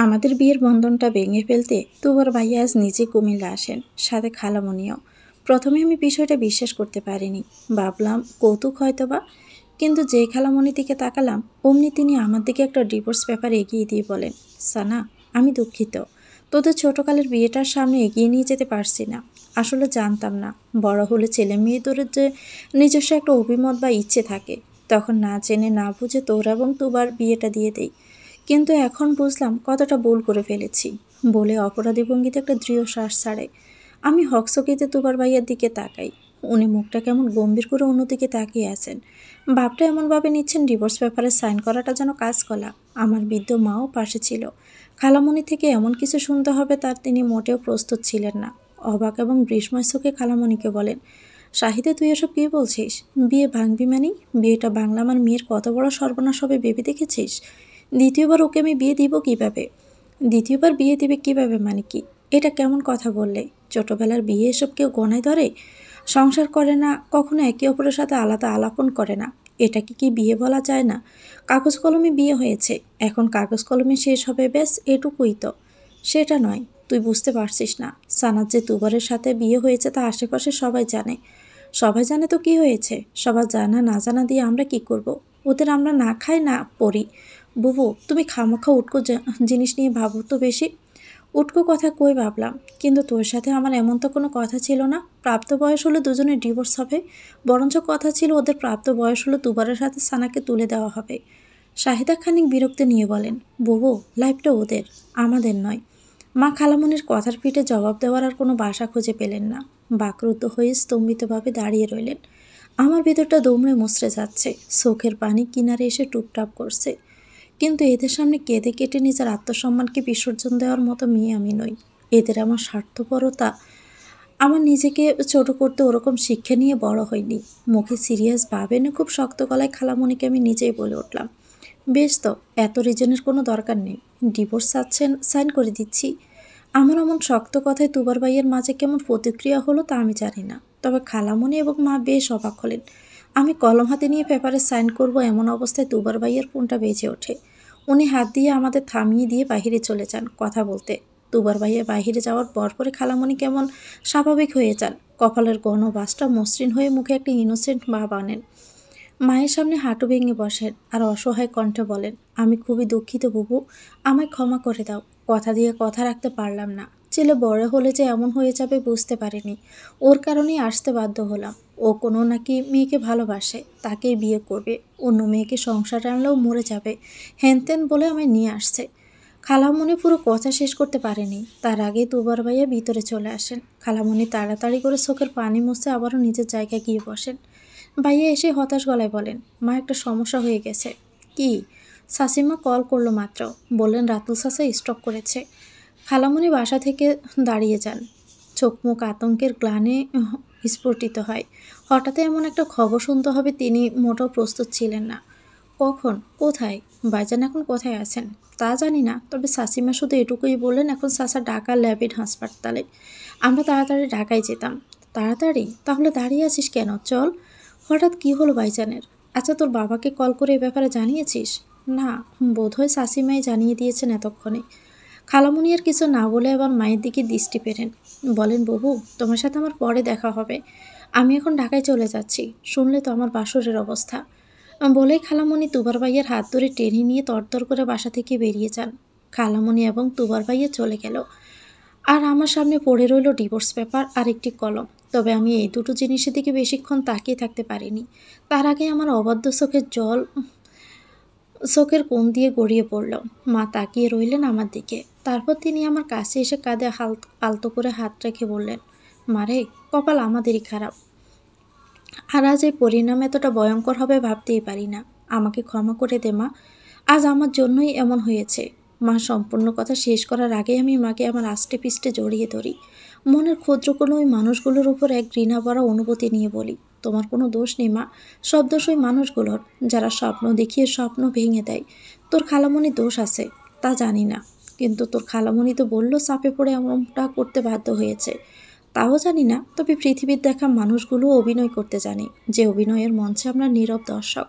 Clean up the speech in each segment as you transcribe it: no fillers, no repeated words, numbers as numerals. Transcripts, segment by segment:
আমাদের বিয়ের বন্ধনটা ভেঙে ফেলতে তুবার ভাইয়া আজ নিজে কুমিল্লা আসেন, সাথে খালামণিও। প্রথমে আমি বিষয়টা বিশ্বাস করতে পারিনি, ভাবলাম কৌতুক হয়তোবা। কিন্তু যেই খালামণির দিকে তাকালাম অমনি তিনি আমার দিকে একটা ডিভোর্স পেপার এগিয়ে দিয়ে বলেন, সানা, আমি দুঃখিত, তোদের ছোটকালের বিয়েটার সামনে এগিয়ে নিয়ে যেতে পারছি না। আসলে জানতাম না বড় হলে ছেলে মেয়েদের যে নিজস্ব একটা অভিমত বা ইচ্ছে থাকে, তখন না জেনে না বুঝে তোর এবং তুবার বিয়েটা দিয়ে দেই। কিন্তু এখন বুঝলাম কতটা ভুল করে ফেলেছি, বলে অপরাধী ভঙ্গিতে একটা দৃঢ় শ্বাস ছাড়ে। আমি হকচকিতে তুবার ভাইয়ের দিকে তাকাই। উনি মুখটা কেমন গম্ভীর করে অন্যদিকে তাকিয়ে আছেন। ভাবটা এমনভাবে নিচ্ছেন ডিভোর্স পেপারে সাইন করাটা যেন কাজ কলা। আমার বৃদ্ধ মাও পাশে ছিল। খালামণি থেকে এমন কিছু শুনতে হবে তার তিনি মোটেও প্রস্তুত ছিলেন না। অবাক এবং বিস্ময় চোখে খালামণিকে বলেন, শাহিদে, তুই এসব কী বলছিস? বিয়ে ভাঙবি মানে? বিয়েটা বাংলা আমার মেয়ের কত বড় সর্বনাশ হবে ভেবে দেখেছিস? দ্বিতীয়বার ওকে আমি বিয়ে দিব কিভাবে? দ্বিতীয়বার বিয়ে দিবে কিভাবে মানে কি? এটা কেমন কথা বললে? ছোটবেলার বিয়ে এসব কেউ গণায় ধরে? সংসার করে না, কখনো একে অপরের সাথে আলাদা আলাপন করে না, এটাকে কি বিয়ে বলা যায় না? কাগজ কলমে বিয়ে হয়েছে, এখন কাগজ কলমে শেষ হবে, ব্যাস এটুকুই তো। সেটা নয়, তুই বুঝতে পারছিস না। সানার যে তুবারের সাথে বিয়ে হয়েছে তা আশেপাশে সবাই জানে। সবাই জানে তো কি হয়েছে? সবার জানা না জানা দিয়ে আমরা কি করব? ওদের আমরা না খাই না পড়ি। বুবু, তুমি খামোখা উটকো জিনিস নিয়ে ভাবো তো বেশি। উটকো কথা কই ভাবলাম, কিন্তু তোর সাথে আমার এমন তো কোনো কথা ছিল না প্রাপ্ত বয়স হলে দুজনের ডিভোর্স হবে। বরঞ্চ কথা ছিল ওদের প্রাপ্ত বয়স হলে তুবারের সাথে সানাকে তুলে দেওয়া হবে। শাহিদা খানিক বিরক্তি নিয়ে বলেন, বুবু, লাইফটা ওদের, আমাদের নয়। মা খালামণির কথার পিঠে জবাব দেওয়ার আর কোনো ভাষা খুঁজে পেলেন না। বাকরুদ্ধ হয়ে স্তম্ভিতভাবে দাঁড়িয়ে রইলেন। আমার ভেতরটা দুমড়ে মুচড়ে যাচ্ছে, চোখের পানি কিনারে এসে টুপটাপ করছে। কিন্তু এদের সামনে কেঁদে কেটে নিজের আত্মসম্মানকে বিসর্জন দেওয়ার মতো মেয়ে আমি নই। এদের আমার স্বার্থপরতা, আমার নিজেকে ছোট করতে ওরকম শিক্ষা নিয়ে বড় হয়নি। মুখে সিরিয়াস ভাবে না, খুব শক্ত গলায় খালামণিকে আমি নিজেই বলে উঠলাম, বেশ তো, এত রিজনের কোনো দরকার নেই। ডিভোর্স চাচ্ছেন, সাইন করে দিচ্ছি। আমার এমন শক্ত কথায় তুবার ভাইয়ের মাঝে কেমন প্রতিক্রিয়া হলো তা আমি জানি না, তবে খালামণি এবং মা বেশ অবাক হলেন। আমি কলম হাতে নিয়ে পেপারে সাইন করব এমন অবস্থায় তুবার ভাইয়ের ফোনটা বেজে ওঠে। উনি হাত দিয়ে আমাদের থামিয়ে দিয়ে বাহিরে চলে যান কথা বলতে। দুবার ভাইয়া বাহিরে যাওয়ার পরে খালামণি কেমন স্বাভাবিক হয়ে যান, কপালের ঘন বাসটা মসৃণ হয়ে মুখে একটা ইনোসেন্ট ভাব আনেন। মায়ের সামনে হাঁটু ভেঙে বসেন আর অসহায় কণ্ঠে বলেন, আমি খুবই দুঃখিত বুবু, আমায় ক্ষমা করে দাও। কথা দিয়ে কথা রাখতে পারলাম না। ছেলে বড় হলে যে এমন হয়ে যাবে বুঝতে পারিনি। ওর কারণেই আসতে বাধ্য হলাম। ও কোনো নাকি মেয়েকে ভালোবাসে, তাকেই বিয়ে করবে, অন্য মেয়েকে সংসার আনলেও মরে যাবে, হেনতেন বলে আমায় নিয়ে আসছে। খালামণি পুরো কথা শেষ করতে পারেনি, তার আগেই দুবার ভাইয়া ভিতরে চলে আসেন। খালামণি তাড়াতাড়ি করে চোখের পানি মুছে আবারও নিজের জায়গায় গিয়ে বসেন। ভাইয়া এসে হতাশ গলায় বলেন, মা, একটা সমস্যা হয়ে গেছে। কি? শাসিমা কল করলো মাত্র, বললেন রাতুল চাচা স্ট্রোক করেছে। খালামণি বাসা থেকে দাঁড়িয়ে যান, চোখ মুখ আতঙ্কের গ্লানে স্ফুটিত হয়। হঠাৎ এমন একটা খবর শুনতে হবে তিনি মোটেও প্রস্তুত ছিলেন না। কখন, কোথায়? ভাইজান এখন কোথায় আছেন তা জানি না, তবে শাসিমা শুধু এটুকুই বললেন, এখন চাচা ঢাকা ল্যাবিড হাসপাতালে, আমরা তাড়াতাড়ি ঢাকায় যেতাম। তাড়াতাড়ি? তাহলে দাঁড়িয়ে আছিস কেন, চল। হঠাৎ কি হলো ভাইজানের? আচ্ছা, তোর বাবাকে কল করে এ ব্যাপারে জানিয়েছিস? না, বোধহয় শাসিমাই জানিয়ে দিয়েছেন এতক্ষণে। খালামণি আর কিছু না বলে আবার মায়ের দিকে দৃষ্টি পেরেন, বলেন, বহু, তোমার সাথে আমার পরে দেখা হবে, আমি এখন ঢাকায় চলে যাচ্ছি। শুনলে তো আমার বাসরের অবস্থা। বলেই খালামণি তুবার ভাইয়ের হাত ধরে টেনে নিয়ে তরতর করে বাসা থেকে বেরিয়ে যান। খালামণি এবং তুবার ভাইয়া চলে গেল, আর আমার সামনে পড়ে রইল ডিভোর্স পেপার আর একটি কলম। তবে আমি এই দুটো জিনিসের দিকে বেশিক্ষণ তাকিয়ে থাকতে পারিনি। তার আগে আমার অবাধ্য চোখের জল চোখের কোণ দিয়ে গড়িয়ে পড়ল। মা তাকিয়ে রইলেন আমার দিকে, তারপর তিনি আমার কাছে এসে কাঁধে আলতো করে হাত রেখে বললেন, মারে, কপাল আমাদেরই খারাপ। আর আজ এই পরিণাম এতটা ভয়ঙ্কর হবে ভাবতেই পারি না। আমাকে ক্ষমা করে দে মা, আজ আমার জন্যই এমন হয়েছে। মা সম্পূর্ণ কথা শেষ করার আগে আমি মাকে আমার আষ্টে পিষ্টে জড়িয়ে ধরি। মনের ক্ষুদ্র কোনো ওই মানুষগুলোর উপর এক ঘৃণা ভরা অনুভূতি নিয়ে বলি, তোমার কোনো দোষ নেই মা, সব দোষ ওই মানুষগুলোর, যারা স্বপ্ন দেখিয়ে স্বপ্ন ভেঙে দেয়। তোর খালামণি দোষ আছে তা জানি না, কিন্তু তোর খালামণি তো বলল চাপে পড়ে এমনটা করতে বাধ্য হয়েছে। তাও জানি না, তবে পৃথিবীর দেখা মানুষগুলো অভিনয় করতে জানে, যে অভিনয়ের মঞ্চে আমরা নীরব দর্শক।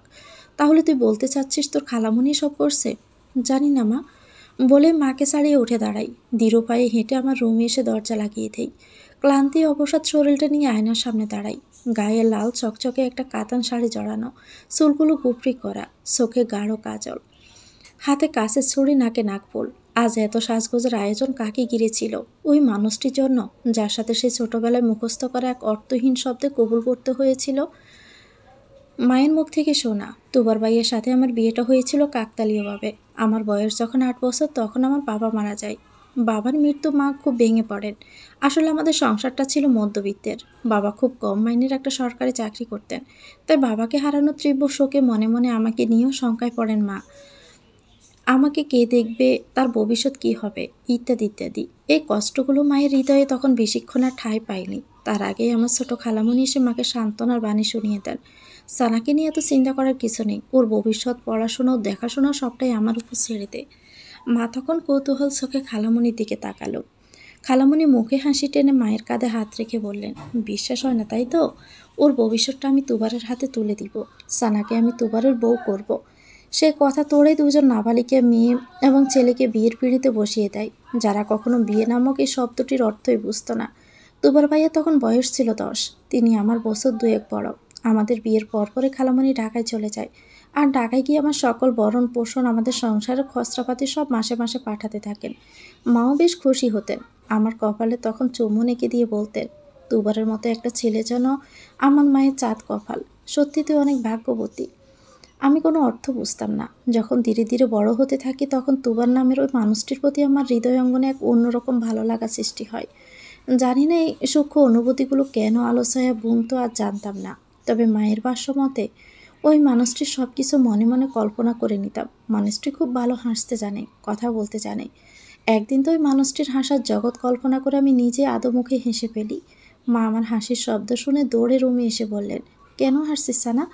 তাহলে তুই বলতে চাচ্ছিস তোর খালামণি সব করছে? জানি না মা, বলে মাকে ছাড়িয়ে উঠে দাঁড়াই। দৃঢ় পায়ে হেঁটে আমার রুমে এসে দরজা লাগিয়ে দেই। ক্লান্তি অবসাদ শরীরটা নিয়ে আয়নার সামনে দাঁড়াই। গায়ে লাল চকচকে একটা কাতান শাড়ি জড়ানো, চুলগুলো গুপড়ি করা, চোখে গাঢ় কাজল, হাতে কাছের ছুরি, নাকে নাকফুল। আজ এত সাজগোজের আয়োজন কাকে ঘিরেছিল? ওই মানুষটির জন্য, যার সাথে সে ছোটবেলায় মুখস্থ করা এক অর্থহীন শব্দে কবুল করতে হয়েছিল। মায়ের মুখ থেকে শোনা, তুবার ভাইয়ের সাথে আমার বিয়েটা হয়েছিল কাকতালীয়ভাবে। আমার বয়স যখন 8 বছর, তখন আমার বাবা মারা যায়। বাবার মৃত্যু মা খুব ভেঙে পড়েন। আসলে আমাদের সংসারটা ছিল মধ্যবিত্তের। বাবা খুব কম মাইনের একটা সরকারি চাকরি করতেন। তাই বাবাকে হারানোর তীব্র শোকে মনে মনে আমাকে নিয়েও শঙ্কায় পড়েন মা। আমাকে কে দেখবে, তার ভবিষ্যৎ কি হবে, ইত্যাদি ইত্যাদি। এই কষ্টগুলো মায়ের হৃদয়ে তখন বেশিক্ষণ আর ঠাঁই পায়নি। তার আগেই আমার ছোট খালামণি এসে মাকে সান্ত্বনার বাণী শুনিয়ে দেন। সানাকে নিয়ে এত চিন্তা করার কিছু নেই, ওর ভবিষ্যৎ, পড়াশোনা ও দেখাশোনা সবটাই আমার উপর ছেড়ে দে। মা তখন কৌতূহল চোখে খালামণির দিকে তাকালো। খালামণি মুখে হাসি টেনে মায়ের কাঁধে হাত রেখে বললেন, বিশ্বাস হয় না তাই তো? ওর ভবিষ্যৎটা আমি তুবারের হাতে তুলে দিব। সানাকে আমি তুবারের বউ করব। সে কথা তোড়ে দুজন নাবালিকা মেয়ে এবং ছেলেকে বিয়ের পিঁড়িতে বসিয়ে দেয়, যারা কখনো বিয়ে নামক এই শব্দটির অর্থই বুঝতো না। তুবার ভাইয়া তখন বয়স ছিল 10, তিনি আমার বছর 2-1 বড়। আমাদের বিয়ের পরপরে খালামণি ঢাকায় চলে যায়, আর ঢাকায় গিয়ে আমার সকল ভরণ পোষণ, আমাদের সংসারের খরচাপাতি সব মাসে মাসে পাঠাতে থাকেন। মাও বেশ খুশি হতেন। আমার কপালে তখন চুমু এঁকে দিয়ে বলতেন, তুবারের মতো একটা ছেলে যেন আমার মায়ের চাঁদ কপাল। সত্যি তুই অনেক ভাগ্যবতী। আমি কোনো অর্থ বুঝতাম না। যখন ধীরে ধীরে বড় হতে থাকি, তখন তুবার নামের ওই মানুষটির প্রতি আমার হৃদয় অঙ্গনে এক অন্যরকম ভালো লাগা সৃষ্টি হয়। জানি না এই সূক্ষ্ম অনুভূতিগুলো কেন আলো ছায়া বুনতো, আর জানতাম না। তবে মায়ের ভাষ্য মতে ওই মানুষটির সব কিছু মনে মনে কল্পনা করে নিতাম। মানুষটি খুব ভালো হাসতে জানে, কথা বলতে জানে। একদিন তো ওই মানুষটির হাসার জগৎ কল্পনা করে আমি নিজে আদমুখে হেসে ফেলি। মা আমার হাসির শব্দ শুনে দৌড়ে রুমে এসে বললেন, কেন হাসছিস না?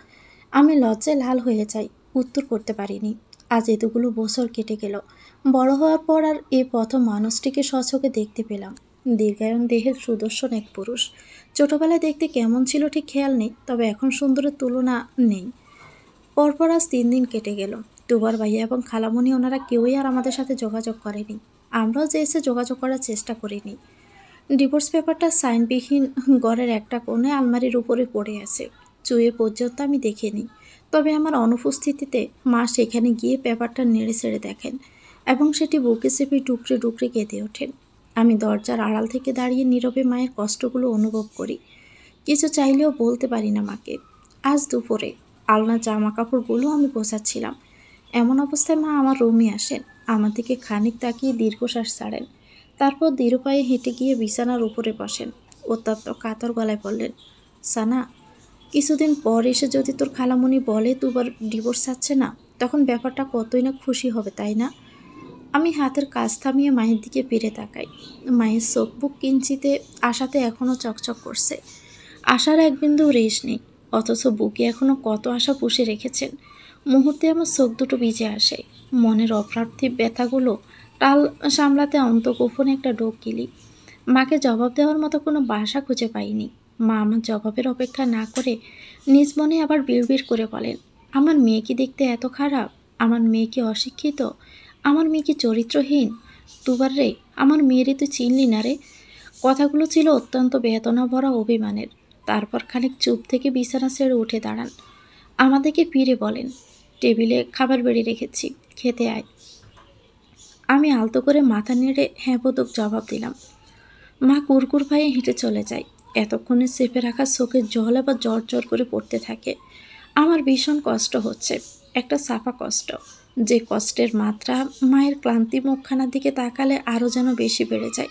আমি লজ্জায় লাল হয়ে যাই, উত্তর করতে পারিনি। আজ এতগুলো বছর কেটে গেল। বড় হওয়ার পর আর এ প্রথম মানুষটিকে স্বচক্ষে দেখতে পেলাম। দীর্ঘায়ন দেহের সুদর্শন এক পুরুষ। ছোটবেলায় দেখতে কেমন ছিল ঠিক খেয়াল নেই, তবে এখন সুন্দরের তুলনা নেই। পরপর আজ 3 দিন কেটে গেল। তুবার ভাইয়া এবং খালামণি, ওনারা কেউই আর আমাদের সাথে যোগাযোগ করেনি। আমরাও যে এসে যোগাযোগ করার চেষ্টা করিনি। ডিভোর্স পেপারটা সাইনবিহীন ঘরের একটা কোণে আলমারির উপরে পড়ে আছে। চুয়ে পর্যন্ত আমি দেখিনি। তবে আমার অনুপস্থিতিতে মা সেখানে গিয়ে পেপারটা নেড়ে ছেড়ে দেখেন এবং সেটি বুকে চেপে টুকরে টুকরে কেঁদে ওঠেন। আমি দরজার আড়াল থেকে দাঁড়িয়ে নীরবে মায়ের কষ্টগুলো অনুভব করি। কিছু চাইলেও বলতে পারি না মাকে। আজ দুপুরে আলনার জামা কাপড়গুলো আমি গোছাচ্ছিলাম। এমন অবস্থায় মা আমার রুমে আসেন। আমার দিকে খানিক তাকিয়ে দীর্ঘশ্বাস ছাড়েন। তারপর দৃঢ় পায়ে হেঁটে গিয়ে বিছানার উপরে বসেন। অত্যন্ত কাতর গলায় বললেন, সানা, কিছুদিন পর এসে যদি তোর খালামণি বলে দুবার ডিভোর্স চাচ্ছে না, তখন ব্যাপারটা কতই না খুশি হবে, তাই না? আমি হাতের কাজ থামিয়ে মায়ের দিকে ফিরে তাকাই। মায়ের চোখ বুক কিঞ্চিতে আশাতে এখনও চকচক করছে। আশার এক বিন্দু রেশ নেই, অথচ বুকে এখনও কত আশা পুষে রেখেছেন। মুহূর্তে আমার চোখ দুটো ভিজে আসে। মনের অপ্রার্থী ব্যথাগুলো টাল সামলাতে অন্তঃগোপনে একটা ডোক গিলি। মাকে জবাব দেওয়ার মতো কোনো ভাষা খুঁজে পাইনি। মা আমার জবাবের অপেক্ষা না করে নিজ মনে আবার বিড়বিড় করে বলেন, আমার মেয়ে কি দেখতে এত খারাপ? আমার মেয়ে কি অশিক্ষিত? আমার মেয়ে কি চরিত্রহীন? দুবার রে, আমার মেয়েরে তুই চিনলি না রে? কথাগুলো ছিল অত্যন্ত বেদনা ভরা অভিমানের। তারপর খানিক চুপ থেকে বিছানা ছেড়ে উঠে দাঁড়ান। আমাদেরকে ফিরে বলেন, টেবিলে খাবার বেড়ে রেখেছি, খেতে আয়। আমি আলতো করে মাথা নেড়ে হ্যাঁ বোধক জবাব দিলাম। মা কুরকুর পায়ে হেঁটে চলে যায়। এতক্ষণে চেপে রাখা চোখের জল আবার জ্বর জ্বর করে পড়তে থাকে। আমার ভীষণ কষ্ট হচ্ছে, একটা সাফা কষ্ট। যে কষ্টের মাত্রা মায়ের ক্লান্তি মুখখানার দিকে তাকালে আরও যেন বেশি বেড়ে যায়।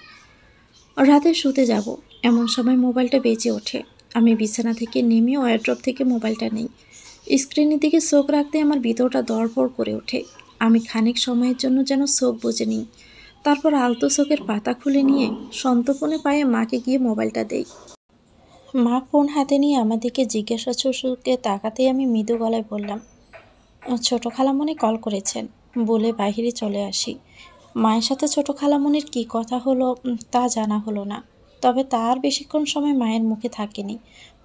রাতে শুতে যাব, এমন সময় মোবাইলটা বেজে ওঠে। আমি বিছানা থেকে নেমে ওয়ারড্রপ থেকে মোবাইলটা নিই। স্ক্রিনের দিকে চোখ রাখতে আমার ভিতরটা দড়ফড় করে ওঠে। আমি খানিক সময়ের জন্য যেন চোখ বুজে নিই। তারপর আলতো চোখের পাতা খুলে নিয়ে সন্তর্পণে পায়ে মাকে গিয়ে মোবাইলটা দেই। মা ফোন হাতে নিয়ে আমার দিকে জিজ্ঞাসা চোখে তাকাতেই আমি মৃদু গলায় বললাম, ছোট খালামণি কল করেছেন, বলে বাহিরে চলে আসি। মায়ের সাথে ছোট খালামণির কী কথা হলো তা জানা হলো না। তবে তার বেশিক্ষণ সময় মায়ের মুখে থাকেনি।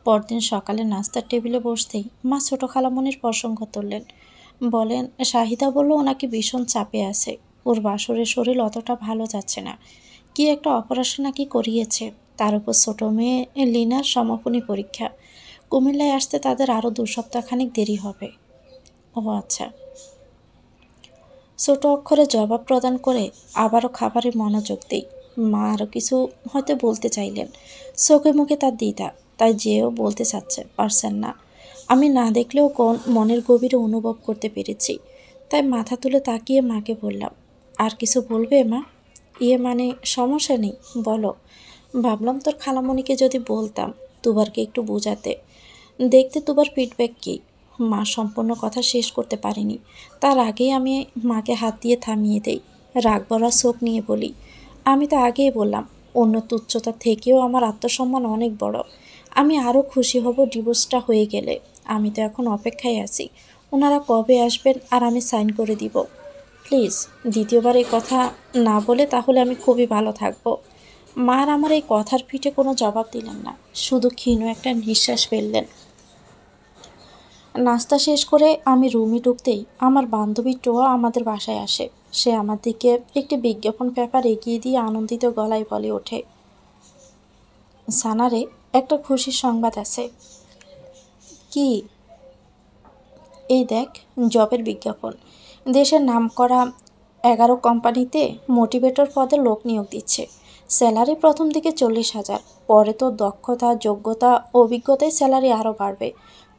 পরদিন সকালে নাস্তার টেবিলে বসতেই মা ছোট খালামণির প্রসঙ্গ তুললেন। বলেন, শাহিদা বলল ওনাকে ভীষণ চাপে আছে, ওর বাসরের শরীর অতটা ভালো যাচ্ছে না, কি একটা অপারেশন নাকি করিয়েছে। তার উপর ছোট মেয়ে লিনার সমাপনী পরীক্ষা, কুমিল্লায় আসতে তাদের আরও 2 সপ্তাহ খানিক দেরি হবে। ও আচ্ছা। ছোট অক্ষরে জবাব প্রদান করে আবারও খাবারে মনোযোগ দেই। মা আরও কিছু হয়তো বলতে চাইলেন, চোখে মুখে তার দ্বিধা, তাই যেও বলতে পারছেন না। আমি না দেখলেও মনের গভীরে অনুভব করতে পেরেছি, তাই মাথা তুলে তাকিয়ে মাকে বললাম, আর কিছু বলবে মা? মানে সমস্যা নেই, বলো। ভাবলাম তোর খালামণিকে যদি বলতাম তুবারকে একটু বোঝাতে, দেখতে তুবার ফিডব্যাক কী। মা সম্পূর্ণ কথা শেষ করতে পারিনি, তার আগেই আমি মাকে হাত দিয়ে থামিয়ে দেই। রাগ ভরা চোখ নিয়ে বলি, আমি তো আগেই বললাম, অন্য তুচ্ছতা থেকেও আমার আত্মসম্মান অনেক বড়। আমি আরও খুশি হব ডিভোর্সটা হয়ে গেলে। আমি তো এখন অপেক্ষায় আছি ওনারা কবে আসবেন আর আমি সাইন করে দিব। প্লিজ দ্বিতীয়বার এই কথা না বলে তাহলে আমি খুবই ভালো থাকবো। মার আমার এই কথার পিঠে কোনো জবাব দিলেন না, শুধু ক্ষীণ একটা নিঃশ্বাস ফেললেন। নাস্তা শেষ করে আমি রুমে ঢুকতেই আমার বান্ধবী টোয়া আমাদের বাসায় আসে। সে আমার দিকে একটি বিজ্ঞাপন পেপার এগিয়ে দিয়ে আনন্দিত গলায় বলে ওঠে, সানারে, একটা খুশির সংবাদ আছে। কি? এই দেখ, জবের বিজ্ঞাপন। দেশের নামকরা 11 কোম্পানিতে মোটিভেটর পদে লোক নিয়োগ দিচ্ছে। স্যালারি প্রথম দিকে 40,000, পরে তো দক্ষতা, যোগ্যতা, অভিজ্ঞতায় স্যালারি আরও বাড়বে।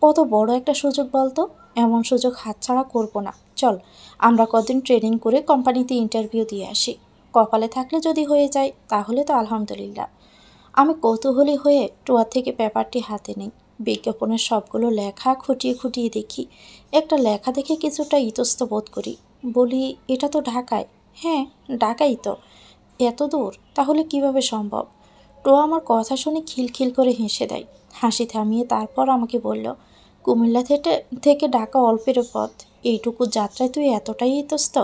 কত বড় একটা সুযোগ বলতো, এমন সুযোগ হাতছাড়া করব না। চল আমরা কদিন ট্রেনিং করে কোম্পানিতে ইন্টারভিউ দিয়ে আসি। কপালে থাকলে যদি হয়ে যায় তাহলে তো আলহামদুলিল্লাহ। আমি কৌতূহলী হয়ে টোয়া থেকে পেপারটি হাতে নিই। বিজ্ঞাপনের সবগুলো লেখা খুঁটিয়ে খুঁটিয়ে দেখি। একটা লেখা দেখে কিছুটা ইতস্ত বোধ করি। বলি, এটা তো ঢাকায়। হ্যাঁ, ঢাকাই তো। এত দূর তাহলে কিভাবে সম্ভব? টোয়া আমার কথা শুনে খিলখিল করে হেসে দেয়। হাসি থামিয়ে তারপর আমাকে বলল, কুমিল্লা থেকে ঢাকা অল্পের পথ। এইটুকু যাত্রায় তুই এতটাই ইতস্ত?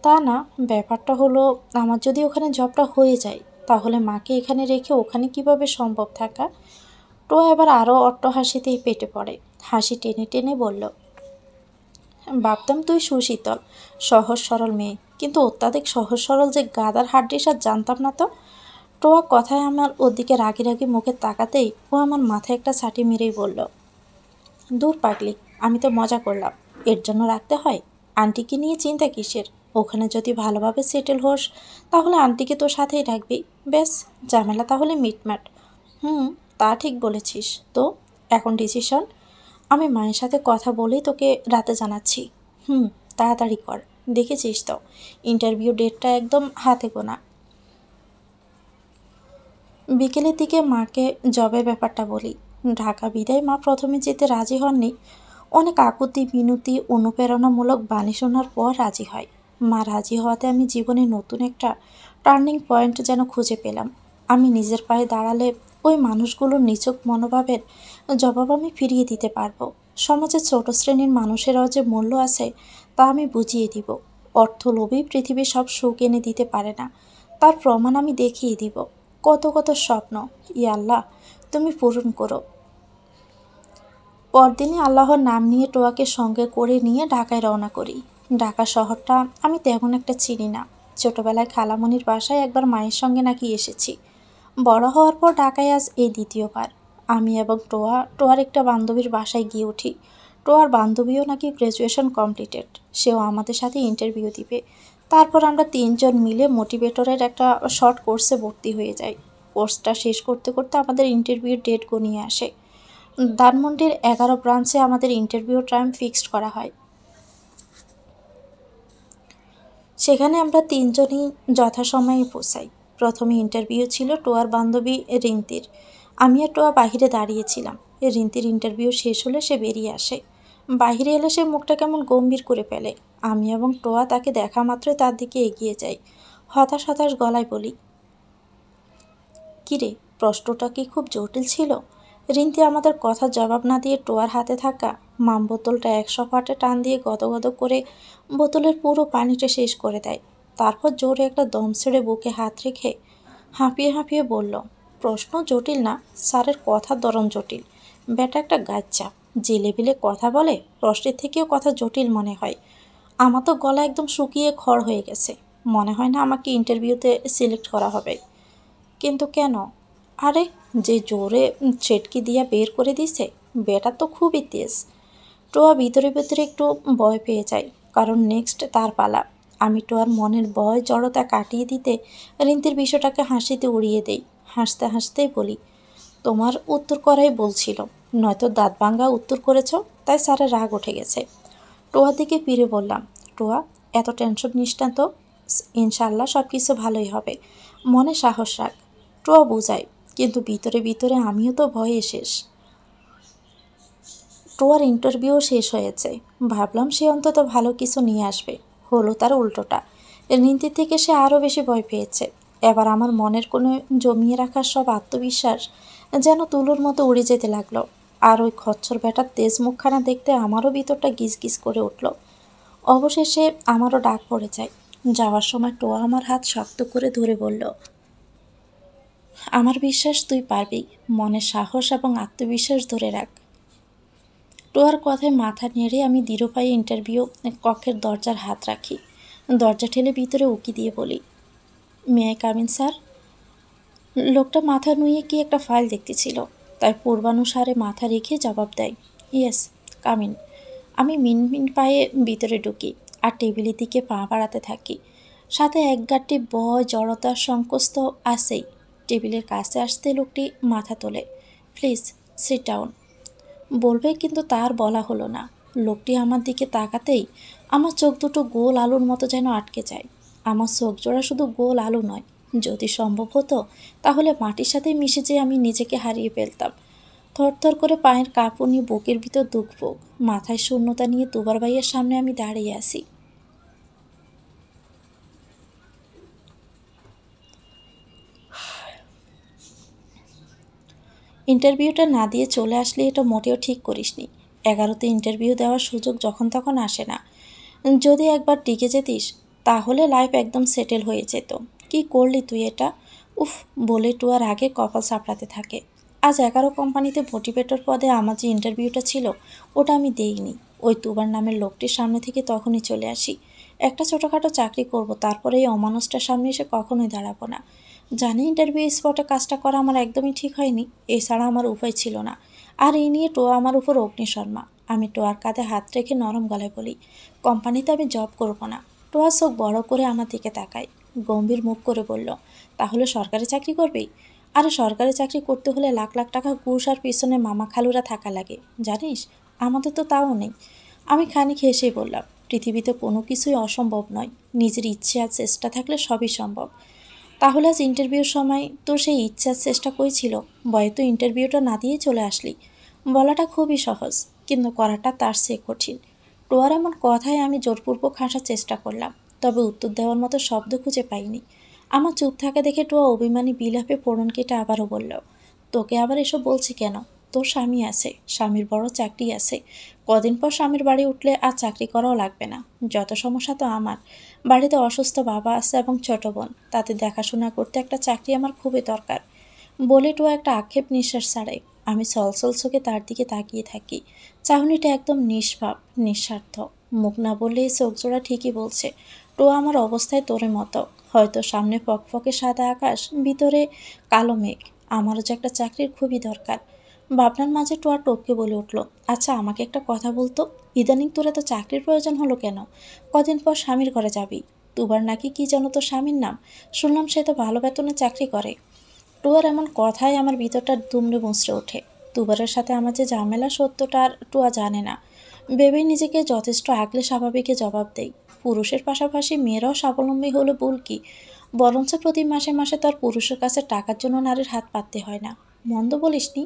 তা না, ব্যাপারটা হলো, আমার যদি ওখানে জবটা হয়ে যায় তাহলে মাকে এখানে রেখে ওখানে কিভাবে সম্ভব থাকা। টোয়া এবার আরও অট্টহাসিতেই পেটে পড়ে। হাসি টেনে টেনে বলল, ভাবতাম তুই সুশীতল, সহজ সরল মেয়ে, কিন্তু অত্যাধিক সহজ সরল যে গাদার হাড্ডিস আর জানতাম না তো। টোয়া কথায় আমার ওর দিকে রাগি রাগি মুখে তাকাতেই ও আমার মাথায় একটা ছাটি মেরেই বলল, দূর পাগলি, আমি তো মজা করলাম। এর জন্য রাখতে হয়? আন্টিকে নিয়ে চিন্তা কিসের? ওখানে যদি ভালোভাবে সেটেল হোস তাহলে আন্টিকে তোর সাথেই রাখবি। ব্যাস, ঝামেলা তাহলে মিটমাট। তা ঠিক বলেছিস। তো এখন ডিসিশন? আমি মায়ের সাথে কথা বলেই তোকে রাতে জানাচ্ছি। তাড়াতাড়ি কর, দেখেছিস তো ইন্টারভিউ ডেটটা একদম হাতে গোনা। বিকেলের দিকে মাকে জবের ব্যাপারটা বলি। ঢাকা বিদায় মা প্রথমে যেতে রাজি হননি। অনেক আকুতি মিনতি অনুপ্রেরণামূলক বাণী শোনার পর রাজি হয়। মা রাজি হওয়াতে আমি জীবনে নতুন একটা টার্নিং পয়েন্ট যেন খুঁজে পেলাম। আমি নিজের পায়ে দাঁড়ালে ওই মানুষগুলোর নিছক মনোভাবের জবাব আমি ফিরিয়ে দিতে পারবো। সমাজের ছোট শ্রেণীর মানুষেরাও যে মূল্য আছে তা আমি বুঝিয়ে দিব। অর্থলোভী পৃথিবীর সব সুখ এনে দিতে পারে না, তার প্রমাণ আমি দেখিয়ে দিব। কত কত স্বপ্ন, আল্লাহ তুমি পূরণ করো। পরদিনই আল্লাহর নাম নিয়ে টোয়াকে সঙ্গে করে নিয়ে ঢাকায় রওনা করি। ঢাকা শহরটা আমি তেমন একটা চিনি না। ছোটবেলায় খালামণির বাসায় একবার মায়ের সঙ্গে নাকি এসেছি। বড় হওয়ার পর ঢাকায় আজ এই দ্বিতীয়বার। আমি এবং টোয়ার একটা বান্ধবীর বাসায় গিয়ে উঠি। টোয়ার বান্ধবীও নাকি গ্র্যাজুয়েশন কমপ্লিটেড, সেও আমাদের সাথে ইন্টারভিউ দিবে। তারপর আমরা 3জন মিলে মোটিভেটরের একটা শর্ট কোর্সে ভর্তি হয়ে যাই। কোর্সটা শেষ করতে করতে আমাদের ইন্টারভিউর ডেট গনিয়ে আসে। ধানমন্ডির 11 ব্রাঞ্চে আমাদের ইন্টারভিউ টাইম ফিক্সড করা হয়। সেখানে আমরা 3জনই যথাসময়ে পৌঁছাই। প্রথমে ইন্টারভিউ ছিল টোয়ার বান্ধবী রিন্তির। আমি আর টোয়া বাহিরে দাঁড়িয়েছিলাম। রিন্তির ইন্টারভিউ শেষ হলে সে বেরিয়ে আসে। বাহিরে এলে সে মুখটা কেমন গম্ভীর করে ফেলে। আমি এবং টোয়া তাকে দেখা মাত্রই তার দিকে এগিয়ে যাই। হতাশ হতাশ গলায় বলি, কিরে, প্রশ্নটা কি খুব জটিল ছিল? রিন্তি আমাদের কথা জবাব না দিয়ে টোয়ার হাতে থাকা মাম বোতলটা 100 ফাটে টান দিয়ে গদগদ করে বোতলের পুরো পানিটা শেষ করে দেয়। তারপর জোরে একটা দম ছেড়ে বুকে হাত রেখে হাঁপিয়ে হাঁপিয়ে বলল, প্রশ্ন জটিল না, স্যারের কথার ধরন জটিল। ব্যাটা একটা গাচ্চা, যে লেভেলে কথা বলে প্রশ্নের থেকেও কথা জটিল মনে হয়। আমার তো গলা একদম শুকিয়ে খড় হয়ে গেছে। মনে হয় না আমাকে ইন্টারভিউতে সিলেক্ট করা হবে। কিন্তু কেন? আরে, যে জোরে ছেটকি দিয়া বের করে দিছে, বেটা তো খুবই তেজ। টোয়া ভিতরে ভিতরে একটু ভয় পেয়ে যায়, কারণ নেক্সট তার পালা। আমি টোয়ার মনের ভয় জড়তা কাটিয়ে দিতে রিন্তির বিষয়টাকে হাসিতে উড়িয়ে দেই। হাসতে হাসতেই বলি, তোমার উত্তর করাই বলছিল, নয়তো দাঁত ভাঙ্গা উত্তর করেছ, তাই স্যারের রাগ উঠে গেছে। টোয়ার দিকে ফিরে বললাম, টোয়া, এত টেনশন নিস না তো, ইনশাল্লাহ সব কিছু ভালোই হবে, মনে সাহস রাখ। টোয়া বোঝায়, কিন্তু ভিতরে ভিতরে আমিও তো ভয়ে শেষ। টোয়ার ইন্টারভিউ শেষ হয়েছে, ভাবলাম সে অন্তত ভালো কিছু নিয়ে আসবে, হলো তার উল্টোটা। রিন্তি থেকে সে আরও বেশি ভয় পেয়েছে। এবার আমার মনের কোনো জমিয়ে রাখার সব আত্মবিশ্বাস যেন তুলোর মতো উড়ে যেতে লাগলো। আর ওই খচ্চর ব্যাটার তেজ মুখখানা দেখতে আমারও ভিতরটা গিজ গিজ করে উঠল। অবশেষে আমারও ডাক পড়ে যায়। যাওয়ার সময় টোয়া আমার হাত শক্ত করে ধরে বলল, আমার বিশ্বাস তুই পারবি, মনে সাহস এবং আত্মবিশ্বাস ধরে রাখ। টোয়ার কথায় মাথা নেড়ে আমি দৃঢ় পায়ে ইন্টারভিউ কক্ষের দরজার হাত রাখি। দরজা ঠেলে ভিতরে উকি দিয়ে বলি, may I come in sir? লোকটা মাথা নুইয়ে কি একটা ফাইল দেখতেছিল, তাই পূর্বানুসারে মাথা রেখে জবাব দেয়, ইয়েস, কাম ইন। আমি মিনমিন পায়ে ভিতরে ঢুকি আর টেবিলের দিকে পা বাড়াতে থাকি। সাথে এক গাঁটটি ভয় জড়তার সংকোচ তো আছেই। টেবিলের কাছে আসতে লোকটি মাথা তোলে, প্লিজ সিট ডাউন বলবে, কিন্তু তার বলা হলো না। লোকটি আমার দিকে তাকাতেই আমার চোখ দুটো গোল আলুর মতো যেন আটকে যায়। আমার চোখ জোড়া শুধু গোল আলু নয়, যদি সম্ভব হতো তাহলে মাটির সাথে মিশে যেয়ে আমি নিজেকে হারিয়ে ফেলতাম। থরথর করে পায়ের কাঁপুনি, বুকের ভিতর দুঃখ, মাথায় শূন্যতা নিয়ে দুবার ভাইয়ের সামনে আমি দাঁড়িয়ে আছি। ইন্টারভিউটা না দিয়ে চলে আসলে এটা মোটেও ঠিক করিসনি। 11তে ইন্টারভিউ দেওয়ার সুযোগ যখন তখন আসে না। যদি একবার টিকে যেতিস তাহলে লাইফ একদম সেটেল হয়ে যেত। কি করলি তুই এটা? উফ, বলে টুয়ার আগে কপাল চাপড়াতে থাকে। আজ 11 কোম্পানিতে মোটিভেটর পদে আমার যে ইন্টারভিউটা ছিল ওটা আমি দেইনি। ওই তুবার নামের লোকটির সামনে থেকে তখনই চলে আসি। একটা ছোটোখাটো চাকরি করব, তারপরে এই অমানুষটার সামনে এসে কখনোই দাঁড়াবো না। জানি ইন্টারভিউ স্পটে কাজটা করা আমার একদমই ঠিক হয়নি, এছাড়া আমার উপায় ছিল না। আর এই নিয়ে টোয়া আমার উপর অগ্নিশর্মা। আমি টোয়ার কাঁধে হাত রেখে নরম গলায় বলি, কোম্পানিতে আমি জব করব না। টোয়া চোখ বড় করে আমার দিকে তাকায়, গম্ভীর মুখ করে বলল, তাহলে সরকারি চাকরি করবি? আরে সরকারি চাকরি করতে হলে লাখ লাখ টাকা ঘুষ আর পিছনে মামা খালুরা থাকা লাগে, জানিস? আমাদের তো তাও নেই। আমি খানিক হেসেই বললাম, পৃথিবীতে কোনো কিছুই অসম্ভব নয়, নিজের ইচ্ছে আর চেষ্টা থাকলে সবই সম্ভব। তাহলে আজ ইন্টারভিউর সময় তোর সেই ইচ্ছার চেষ্টা কই ছিল? ভয়ে তো ইন্টারভিউটা না দিয়ে চলে আসলি। বলাটা খুবই সহজ, কিন্তু করাটা তার চেয়ে কঠিন। টোয়ার এমন কথায় আমি জোরপূর্বক হাসার চেষ্টা করলাম, তবে উত্তর দেওয়ার মতো শব্দ খুঁজে পাইনি। আমার চুপ থাকা দেখে টোয়া অভিমানী বিলাপে ফোড়ন কেটে আবারও বলল, তোকে আবার এসব বলছি কেন? তোর স্বামী আছে, স্বামীর বড় চাকরি আছে। কদিন পর স্বামীর বাড়ি উঠলে আর চাকরি করাও লাগবে না। যত সমস্যা তো আমার। বাড়িতে অসুস্থ বাবা আছে এবং ছোট বোন, তাতে দেখাশোনা করতে একটা চাকরি আমার খুবই দরকার। বলে টোয়া একটা আক্ষেপ নিঃশ্বাস ছাড়ে। আমি ছলছল চোখে তার দিকে তাকিয়ে থাকি। চাহনিটা একদম নিষ্পাপ, নিঃস্বার্থ। মুখ না বললে এই চোখ জোড়া ঠিকই বলছে, টোয়া আমার অবস্থায় তোরের মতো। হয়তো সামনে ফকফকে সাদা আকাশ, ভিতরে কালো মেঘ। আমারও যে একটা চাকরির খুবই দরকার। ভাবনার মাঝে টোয়া টপকে বলে উঠল, আচ্ছা আমাকে একটা কথা বলতো, ইদানিং তোর এত চাকরির প্রয়োজন হলো কেন? কদিন পর স্বামীর ঘরে যাবি। দুবার নাকি কি যেন তোর স্বামীর নাম, শুনলাম সে তো ভালো বেতনে চাকরি করে। টুয়ার এমন কথায় আমার ভিতরটা দুমড়ে মুচড়ে ওঠে। দুবারের সাথে আমার যে ঝামেলা সত্যটা আর টুয়া জানে না। ভেবেই নিজেকে যথেষ্ট আগলে স্বাভাবিকে জবাব দেই। পুরুষের পাশাপাশি মেয়েরাও স্বাবলম্বী হলে ভুল কি? বরঞ্চ প্রতি মাসে মাসে তার পুরুষের কাছে টাকার জন্য নারীর হাত পাততে হয় না। মন্দ বলিসনি।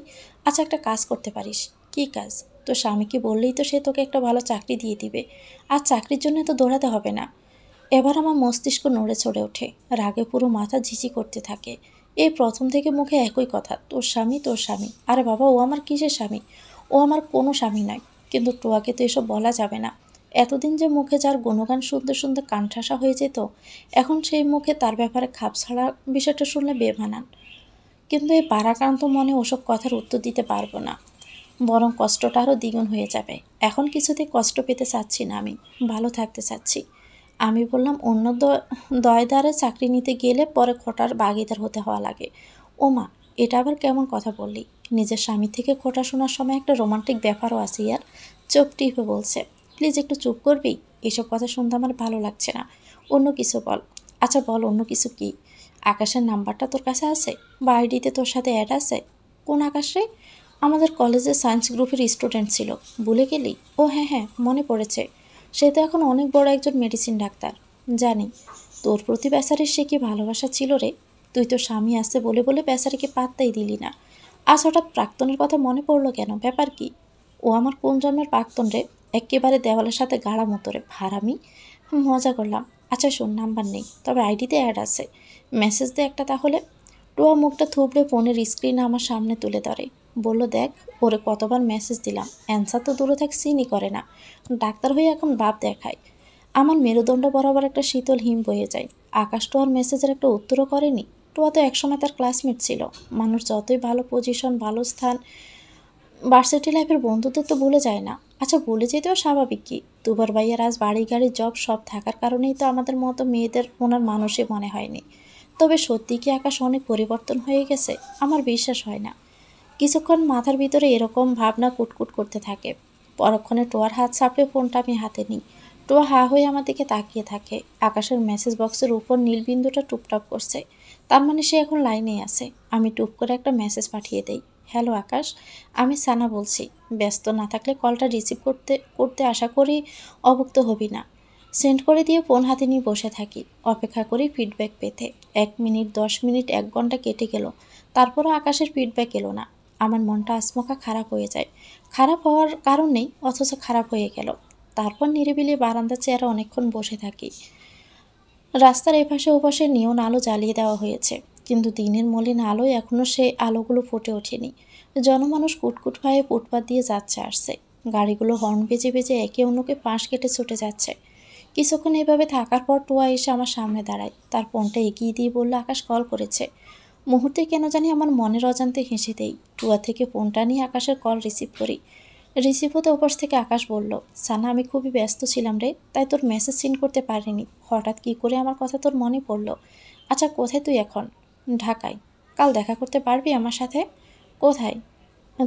আচ্ছা, একটা কাজ করতে পারিস। কি কাজ? তোর স্বামীকে বললেই তো সে তোকে একটা ভালো চাকরি দিয়ে দিবে। আর চাকরির জন্য তো দৌড়াতে হবে না। এবার আমার মস্তিষ্ক নড়ে চড়ে ওঠে, রাগে পুরো মাথা ঝিঝি করতে থাকে। এই প্রথম থেকে মুখে একই কথা, তোর স্বামী, তোর স্বামী। আরে বাবা, ও আমার কিসের স্বামী? ও আমার কোনো স্বামী নয়। কিন্তু টোয়াকে তো এসব বলা যাবে না। এতদিন যে মুখে যার গুণগান শুনতে শুনতে কানঠাসা হয়ে যেত, এখন সেই মুখে তার ব্যাপারে খাপ ছাড়া বিষয়টা শুনলে বেমানান। কিন্তু এই পারাক্রান্ত মনে ওসব কথার উত্তর দিতে পারবো না, বরং কষ্টটা আরও দ্বিগুণ হয়ে যাবে। এখন কিছুতেই কষ্ট পেতে চাচ্ছি না, আমি ভালো থাকতে চাচ্ছি। আমি বললাম অন্য দয়দারে চাকরি নিতে গেলে পরে খোটার বাগিদার হতে হওয়া লাগে। ও মা, এটা আবার কেমন কথা বললি? নিজের স্বামী থেকে খোটা শোনার সময় একটা রোমান্টিক ব্যাপারও আছে ইয়ার। চোখ টিপে বলছে, প্লিজ একটু চুপ করবি? এসব কথা শুনতে আমার ভালো লাগছে না। অন্য কিছু বল। আচ্ছা বল, অন্য কিছু কি? আকাশের নাম্বারটা তোর কাছে আছে? বা আইডিতে তোর সাথে অ্যাড আছে? কোন আকাশ রে? আমাদের কলেজের সায়েন্স গ্রুপের স্টুডেন্ট ছিল, ভুলে গেলি? ও হ্যাঁ হ্যাঁ, মনে পড়েছে। সে তো এখন অনেক বড় একজন মেডিসিন ডাক্তার। জানি। তোর প্রতি বেচারির সে কি ভালোবাসা ছিল রে! তুই তো স্বামী আছে বলে বলে বেচারিকে পাত্তাই দিলি না। আজ হঠাৎ প্রাক্তনের কথা মনে পড়লো কেন? ব্যাপার কি? ও আমার কোন জন্মের প্রাক্তন রে? একেবারে দেওয়ালের সাথে গাড়া মতো রে, ভাড়ামি। মজা করলাম। আচ্ছা শোন, নাম্বার নেই, তবে আইডিতে অ্যাড আছে। মেসেজ দে একটা তাহলে। টোয়া মুখটা থুবড়ে ফোনের স্ক্রিন আমার সামনে তুলে ধরে। বলল, দেখ ওরে কতবার মেসেজ দিলাম, অ্যান্সার তো দূরে থাক, সিনই করে না। ডাক্তার হয়ে এখন ভাব দেখায়। আমার মেরুদণ্ড বরাবর একটা শীতল হিম বয়ে যায়। আকাশ টোয়ার মেসেজের একটা উত্তরও করেনি। টোয়া তো একসময় তার ক্লাসমেট ছিল। মানুষ যতই ভালো পজিশন, ভালো স্থান, ভার্সিটি লাইফের বন্ধুদের তো ভুলে যায় না। আচ্ছা ভুলে যেতেও স্বাভাবিক কি? দুবার ভাইয়ার আজ বাড়ি গাড়ি জব সব থাকার কারণেই তো আমাদের মতো মেয়েদের ওনার মানুষই মনে হয়নি। তবে সত্যি কি আকাশ অনেক পরিবর্তন হয়ে গেছে? আমার বিশ্বাস হয় না। কিছুক্ষণ মাথার ভিতরে এরকম ভাবনা কুটকুট করতে থাকে। পরক্ষণে টোয়ার হাত চাপড়ে ফোনটা আমি হাতে নিই। টোয়া হা হয়ে আমার দিকে তাকিয়ে থাকে। আকাশের মেসেজ বক্সের উপর নীলবিন্দুটা টুপটাপ করছে। তার মানে সে এখন লাইনেই আছে। আমি টুপ করে একটা মেসেজ পাঠিয়ে দেই। হ্যালো আকাশ, আমি সানা বলছি। ব্যস্ত না থাকলে কলটা রিসিভ করতে করতে আশা করি অভুক্ত হবি না। সেন্ড করে দিয়ে ফোন হাতে নিয়ে বসে থাকি। অপেক্ষা করি ফিডব্যাক পেতে। 1 মিনিট, 10 মিনিট, 1 ঘন্টা কেটে গেল। তারপরও আকাশের ফিডব্যাক এলো না। আমার মনটা আচমকা খারাপ হয়ে যায়। খারাপ হওয়ার কারণ নেই, অথচ খারাপ হয়ে গেল। তারপর নিরিবিলি বারান্দার চেয়ারে অনেকক্ষণ বসে থাকি। রাস্তার এপাশে ওপাশে নিয়ন আলো জ্বালিয়ে দেওয়া হয়েছে, কিন্তু দিনের মলিন আলোয় এখনও সেই আলোগুলো ফুটে ওঠেনি। জনমানুষ কুটকুট পায়ে ফুটপাত দিয়ে যাচ্ছে আসছে। গাড়িগুলো হর্ন বেজে বেজে একে অন্যকে পাশ কেটে ছুটে যাচ্ছে। কিছুক্ষণ এভাবে থাকার পর টোয়া এসে আমার সামনে দাঁড়ায়। তার ফোনটা এগিয়ে দিয়ে বলল, আকাশ কল করেছে। মুহূর্তে কেন জানি আমার মনের অজান্তে হেসে দেই। টুয়া থেকে ফোনটা নিয়ে আকাশের কল রিসিভ করি। রিসিভ হতে ওপাশ থেকে আকাশ বলল, সানা আমি খুবই ব্যস্ত ছিলাম রে, তাই তোর মেসেজ সিন করতে পারিনি। হঠাৎ কী করে আমার কথা তোর মনে পড়লো। আচ্ছা কোথায় তুই এখন? ঢাকায়। কাল দেখা করতে পারবি আমার সাথে? কোথায়?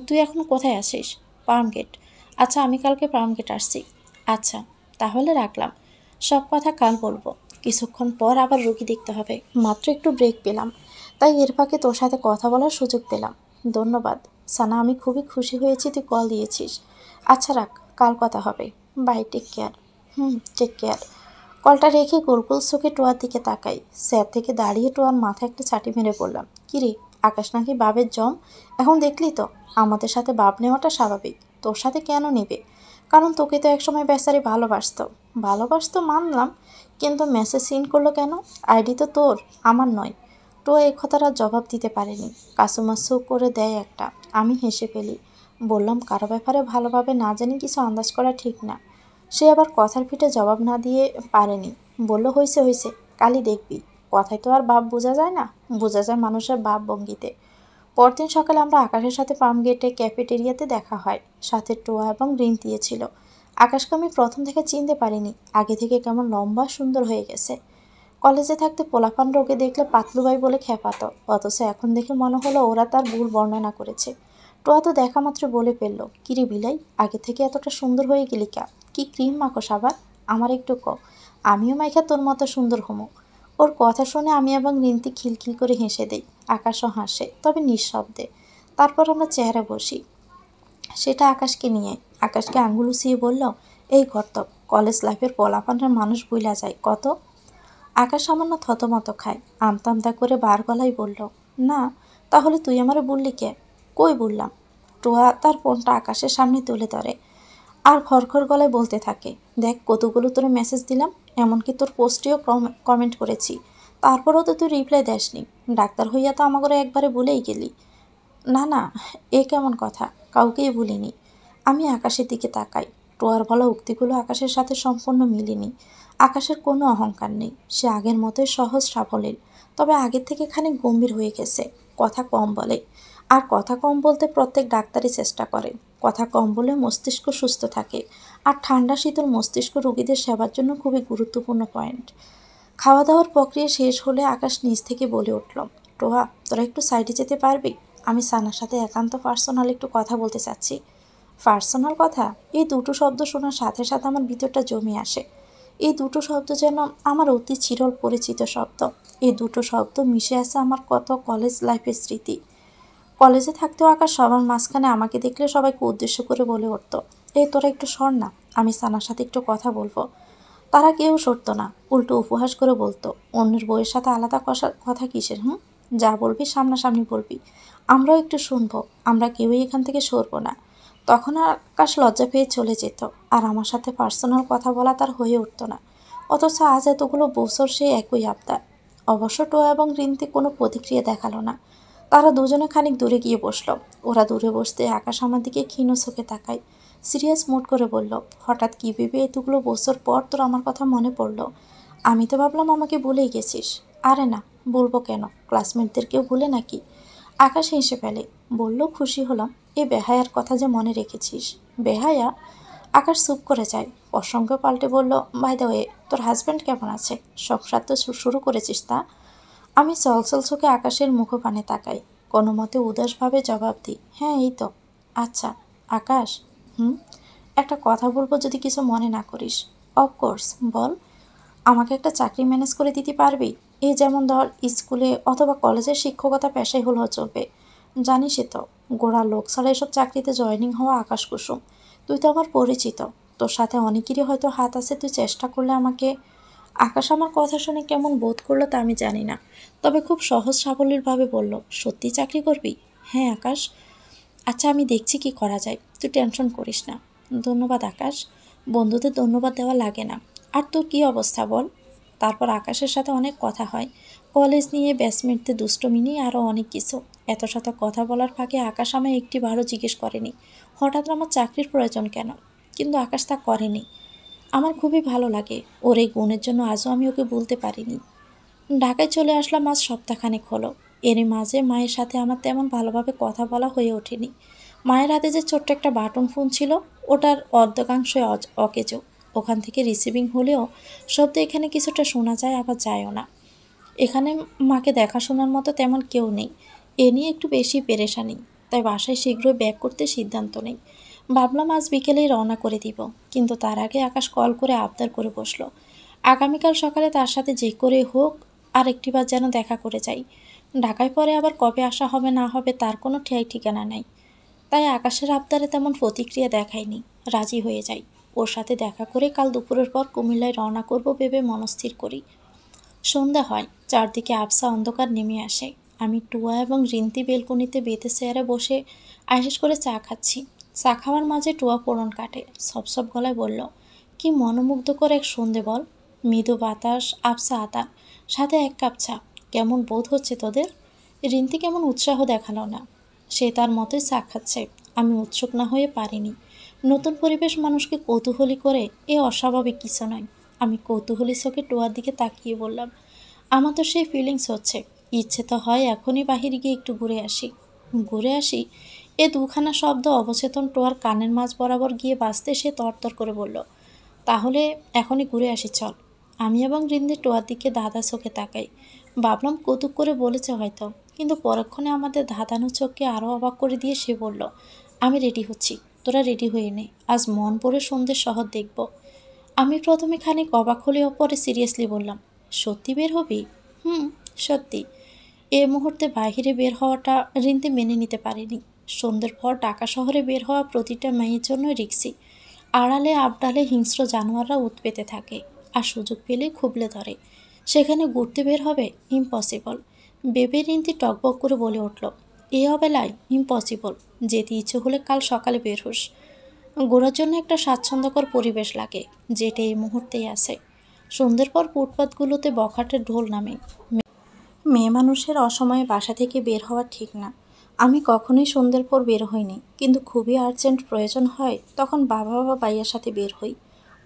তুই এখন কোথায় আছিস? পার্মগেট। আচ্ছা আমি কালকে পার্মগেট আসছি। আচ্ছা তাহলে রাখলাম, সব কথা কাল বলবো। কিছুক্ষণ পর আবার রুগী দেখতে হবে, মাত্র একটু ব্রেক পেলাম, তাই এর ফাঁকে তোর সাথে কথা বলার সুযোগ পেলাম। ধন্যবাদ সানা, আমি খুবই খুশি হয়েছি তুই কল দিয়েছিস। আচ্ছা রাখ, কাল কথা হবে। Bye, take care. Take care. কলটা রেখে গোল গোল চোখে টোয়ার দিকে তাকাই। স্যার থেকে দাঁড়িয়ে টোয়ার মাথায় একটা চাটি মেরে বললাম, কিরে আকাশ নাকি বাবের জম? এখন দেখলি তো, আমাদের সাথে বাপ নেওয়াটা স্বাভাবিক। তোর সাথে কেন নেবে? কারণ তোকে তো একসময় বেচারি ভালোবাসতো। ভালোবাসতো মানলাম, কিন্তু মেসেজ সিন করলো কেন? আইডি তো তোর, আমার নয়। টোয়া এই কথাটা জবাব দিতে পারেনি। কাসুমাসু করে দেয় একটা। আমি হেসে ফেলি। বললাম, কারো ব্যাপারে ভালোভাবে না জানি কিছু আন্দাজ করা ঠিক না। সে আবার কথার পিঠে জবাব না দিয়ে পারেনি। বলল, হয়েছে হয়েছে, কালই দেখবি। কথায় তো আর ভাব বোঝা যায় না, বোঝা যায় মানুষের ভাব ভঙ্গিতে। পরদিন সকালে আমরা আকাশের সাথে পাম্প গেটে ক্যাফেটেরিয়াতে দেখা হয়। সাথে টোয়া এবং রিন্তিয়ে ছিল। আকাশকে আমি প্রথম থেকে চিনতে পারিনি। আগে থেকে কেমন লম্বা সুন্দর হয়ে গেছে। কলেজে থাকতে পোলাপান রোগে দেখলে পাতলু ভাই বলে খেপাতো, অথচ এখন দেখে মনে হলো ওরা তার ভুল বর্ণনা করেছে। টোয়া তো দেখা মাত্র বলে ফেললো, কিরে বিলাই, আগে থেকে এতটা সুন্দর হয়ে গেলি কা? কি ক্রিম মাখোস আবার? আমার একটু আমিও মাইখা তোর মতো সুন্দর হমো। ওর কথা শুনে আমি এবং রিন্তি খিলখিল করে হেসে দেই। আকাশও হাসে, তবে নিঃশব্দে। তারপর আমরা চেহারা বসি, সেটা আকাশকে নিয়ে। আকাশকে আঙ্গুল উঁচিয়ে বলল, এই কর্তব, কলেজ লাইফের পোলাপানরা মানুষ ভুলা যায় কত। আকাশ সামান্য থতমত খায়, আমতা আমতা করে বার গলায় বলল, না, তাহলে তুই আমারে বললি কে? কই বললাম? টোয়া তার ফোনটা আকাশের সামনে তুলে ধরে আর খড়খড় গলায় বলতে থাকে, দেখ কতগুলো তোরে মেসেজ দিলাম, এমনকি তোর পোস্টেও কমেন্ট করেছি, তারপরেও তো তুই রিপ্লাই দেসনি। ডাক্তার হইয়া তো আমাকে একবারে ভুলেই গেলি। না না, এ কেমন কথা? কাউকেই ভুলিনি। আমি আকাশের দিকে তাকাই। টোয়ার বলা উক্তিগুলো আকাশের সাথে সম্পূর্ণ মিলেনি। আকাশের কোনো অহংকার নেই, সে আগের মতোই সহজ সাবলীল, তবে আগের থেকে খানিক গম্ভীর হয়ে গেছে। কথা কম বলে, আর কথা কম বলতে প্রত্যেক ডাক্তারই চেষ্টা করে। কথা কম বলে মস্তিষ্ক সুস্থ থাকে, আর ঠান্ডা শীতল মস্তিষ্ক রোগীদের সেবার জন্য খুবই গুরুত্বপূর্ণ পয়েন্ট। খাওয়া দাওয়ার প্রক্রিয়া শেষ হলে আকাশ নিচ থেকে বলে উঠল, টোহা তোরা একটু সাইডে যেতে পারবি? আমি সানার সাথে একান্ত পার্সোনাল একটু কথা বলতে চাচ্ছি। পার্সোনাল কথা, এই দুটো শব্দ শোনার সাথে সাথে আমার ভিতরটা জমে আসে। এই দুটো শব্দ যেন আমার অতি চিরল পরিচিত শব্দ। এই দুটো শব্দ মিশে আছে আমার কত কলেজ লাইফের স্মৃতি। কলেজে থাকতেও আকাশ সবার মাঝখানে আমাকে দেখলে সবাইকে উদ্দেশ্য করে বলে উঠত, এই তোরা একটু সর না, আমি সানার সাথে একটু কথা বলবো। তারা কেউ সরতো না, উল্টো উপহাস করে বলতো, অন্যের বইয়ের সাথে আলাদা কথা কিসের? যা বলবি সামনাসামনি বলবি, আমরাও একটু শুনবো, আমরা কেউই এখান থেকে সরবো না। তখন আকাশ লজ্জা পেয়ে চলে যেত, আর আমার সাথে পার্সোনাল কথা বলা তার হয়ে উঠতো না। অথচ আজ এতগুলো বছর সেই একই আবদার। অবশ্য টোয়া এবং রিন্তি কোনো প্রতিক্রিয়া দেখালো না। তারা দুজনে খানিক দূরে গিয়ে বসলো। ওরা দূরে বসতে আকাশ আমার দিকে ক্ষীণ চোখে তাকায়, সিরিয়াস মুড করে বলল, হঠাৎ কী ভেবে এতগুলো বছর পর তোর আমার কথা মনে পড়লো? আমি তো ভাবলাম আমাকে ভুলেই গেছিস। আরে না, বলবো কেন, ক্লাসমেটদেরকেও ভুলে নাকি? আকাশ হেসে ফেলে, বলল, খুশি হলাম এই বেহায়ার কথা যে মনে রেখেছিস। বেহায়া? আকাশ চুপ করে যায়, প্রসঙ্গ পাল্টে বলল, বাই দ্য ওয়ে তোর হাজব্যান্ড কেমন আছে? সংসার তো শুরু করেছিস তা? আমি চলচল চোখে আকাশের মুখপানে তাকাই, কোনো মতে উদাসভাবে জবাব দিই, হ্যাঁ এই তো। আচ্ছা আকাশ, একটা কথা বলবো যদি কিছু মনে না করিস। অফকোর্স বল। আমাকে একটা চাকরি ম্যানেজ করে দিতে পারবি? এই যেমন ধর স্কুলে অথবা কলেজের শিক্ষকতা পেশায় হলেও চলবে। জানিসই তো, গোড়া লোক ছাড়া এসব চাকরিতে জয়েনিং হওয়া আকাশ কুসুম। তুই তো আমার পরিচিত, তোর সাথে অনেকেরই হয়তো হাত আছে, তুই চেষ্টা করলে আমাকে। আকাশ আমার কথা শুনে কেমন বোধ করলো তা আমি জানি না, তবে খুব সহজ সাবলীলভাবে বলল, সত্যি চাকরি করবি? হ্যাঁ আকাশ। আচ্ছা আমি দেখছি কি করা যায়, তুই টেনশন করিস না। ধন্যবাদ আকাশ, বন্ধুদের ধন্যবাদ দেওয়া লাগে না। আর তোর কী অবস্থা বল? তারপর আকাশের সাথে অনেক কথা হয়, কলেজ নিয়ে, ব্যাচমেটদের দুষ্টমি নিয়ে, আরও অনেক কিছু। এত সাথে কথা বলার ফাঁকে আকাশ আমায় একটিবারও জিজ্ঞেস করেনি হঠাৎ আমার চাকরির প্রয়োজন কেন, কিন্তু আকাশ তা করেনি। আমার খুবই ভালো লাগে ওর এই গুণের জন্য, আজও আমি ওকে বলতে পারিনি। ঢাকায় চলে আসলাম আজ সপ্তাহখানেক হলো। এরই মাঝে মায়ের সাথে আমার তেমন ভালোভাবে কথা বলা হয়ে ওঠেনি। মায়ের হাতে যে ছোট্ট একটা বাটন ফোন ছিল, ওটার অর্ধেকাংশই অকেজো। ওখান থেকে রিসিভিং হলেও শব্দ এখানে কিছুটা শোনা যায়, আবার যায়ও না। এখানে মাকে দেখাশোনার মতো তেমন কেউ নেই, এ নিয়ে একটু বেশি পেরেশানি। তাই বাসায় শীঘ্রই ব্যাক করতে সিদ্ধান্ত নেই। ভাবলাম আজ বিকেলেই রওনা করে দিব, কিন্তু তার আগে আকাশ কল করে আবদার করে বসলো, আগামীকাল সকালে তার সাথে যে করে হোক আর একটিবার যেন দেখা করে যাই। ঢাকায় পরে আবার কবে আসা হবে না হবে তার কোনো ঠিকানা নেই। তাই আকাশের আবদারে তেমন প্রতিক্রিয়া দেখায়নি, রাজি হয়ে যাই। ওর সাথে দেখা করে কাল দুপুরের পর কুমিল্লায় রওনা করব ভেবে মনস্থির করি। সন্ধ্যা হয়, চারদিকে আবছা অন্ধকার নেমে আসে। আমি টুয়া এবং রিন্তি বেলকনিতে বেতে চেয়ারে বসে আয়েশ করে চা খাচ্ছি। চা খাওয়ার মাঝে টুয়া পোড়ন কাটে, সব গলায় বলল, কি মনোমুগ্ধকর এক সন্ধে বল। মৃদু বাতাস, আবছা আতা, সাথে এক কাপ চা। কেমন বোধ হচ্ছে তোদের? রিন্তি কেমন উৎসাহ দেখালো না, সে তার মতোই চা খাচ্ছে। আমি উৎসুক না হয়ে পারিনি। নতুন পরিবেশ মানুষকে কৌতূহলী করে, এ অস্বাভাবিক কিছু নয়। আমি কৌতূহলী চোখে টুয়ার দিকে তাকিয়ে বললাম, আমার তো সেই ফিলিংস হচ্ছে, ইচ্ছে তো হয় এখনই বাহিরে গিয়ে একটু ঘুরে আসি। ঘুরে আসি, এ দুখানা শব্দ অবচেতন টোয়ার কানের মাঝ বরাবর গিয়ে বাজতে সে তরতর করে বলল, তাহলে এখনই ঘুরে আসি চল। আমি এবং রিন্দি টোয়ার দিকে দাদা চোখে তাকাই। ভাবলাম কৌতুক করে বলেছে হয়তো, কিন্তু পরক্ষণে আমাদের ধাঁধানো চোখকে আরও অবাক করে দিয়ে সে বলল, আমি রেডি হচ্ছি, তোরা রেডি হয়ে নে, আজ মন পড়ে সন্ধ্যের শহর দেখব। আমি প্রথমে খানিক অবাক হলেও পরে সিরিয়াসলি বললাম, সত্যি বের হবি? সত্যি। এ মুহূর্তে বাহিরে বের হওয়াটা রিন্তি মেনে নিতে পারেনি। সন্ধ্যের পর ঢাকা শহরে বের হওয়া প্রতিটা মেয়ের জন্য রিক্সি। আড়ালে আবডালে হিংস্র জানোয়াররা উৎপেতে থাকে, আর সুযোগ পেলে খুবলে ধরে। সেখানে ঘুরতে বের হবে? ইম্পসিবল। বেবে রিন্তি টকবক করে বলে উঠল, এ অবেলায়? ইম্পসিবল। যেতে ইচ্ছে হলে কাল সকালে বের হোস। ঘোরার জন্য একটা স্বাচ্ছন্দ্যকর পরিবেশ লাগে, যেটা এই মুহূর্তেই আছে। সন্ধ্যের পর ফুটপাতগুলোতে বখাটের ঢোল নামে। মেয়ে মানুষের অসময়ে বাসা থেকে বের হওয়া ঠিক না। আমি কখনোই সন্ধ্যের পর বের হইনি, কিন্তু খুবই আর্জেন্ট প্রয়োজন হয় তখন বাবা বা ভাইয়ের সাথে বের হই।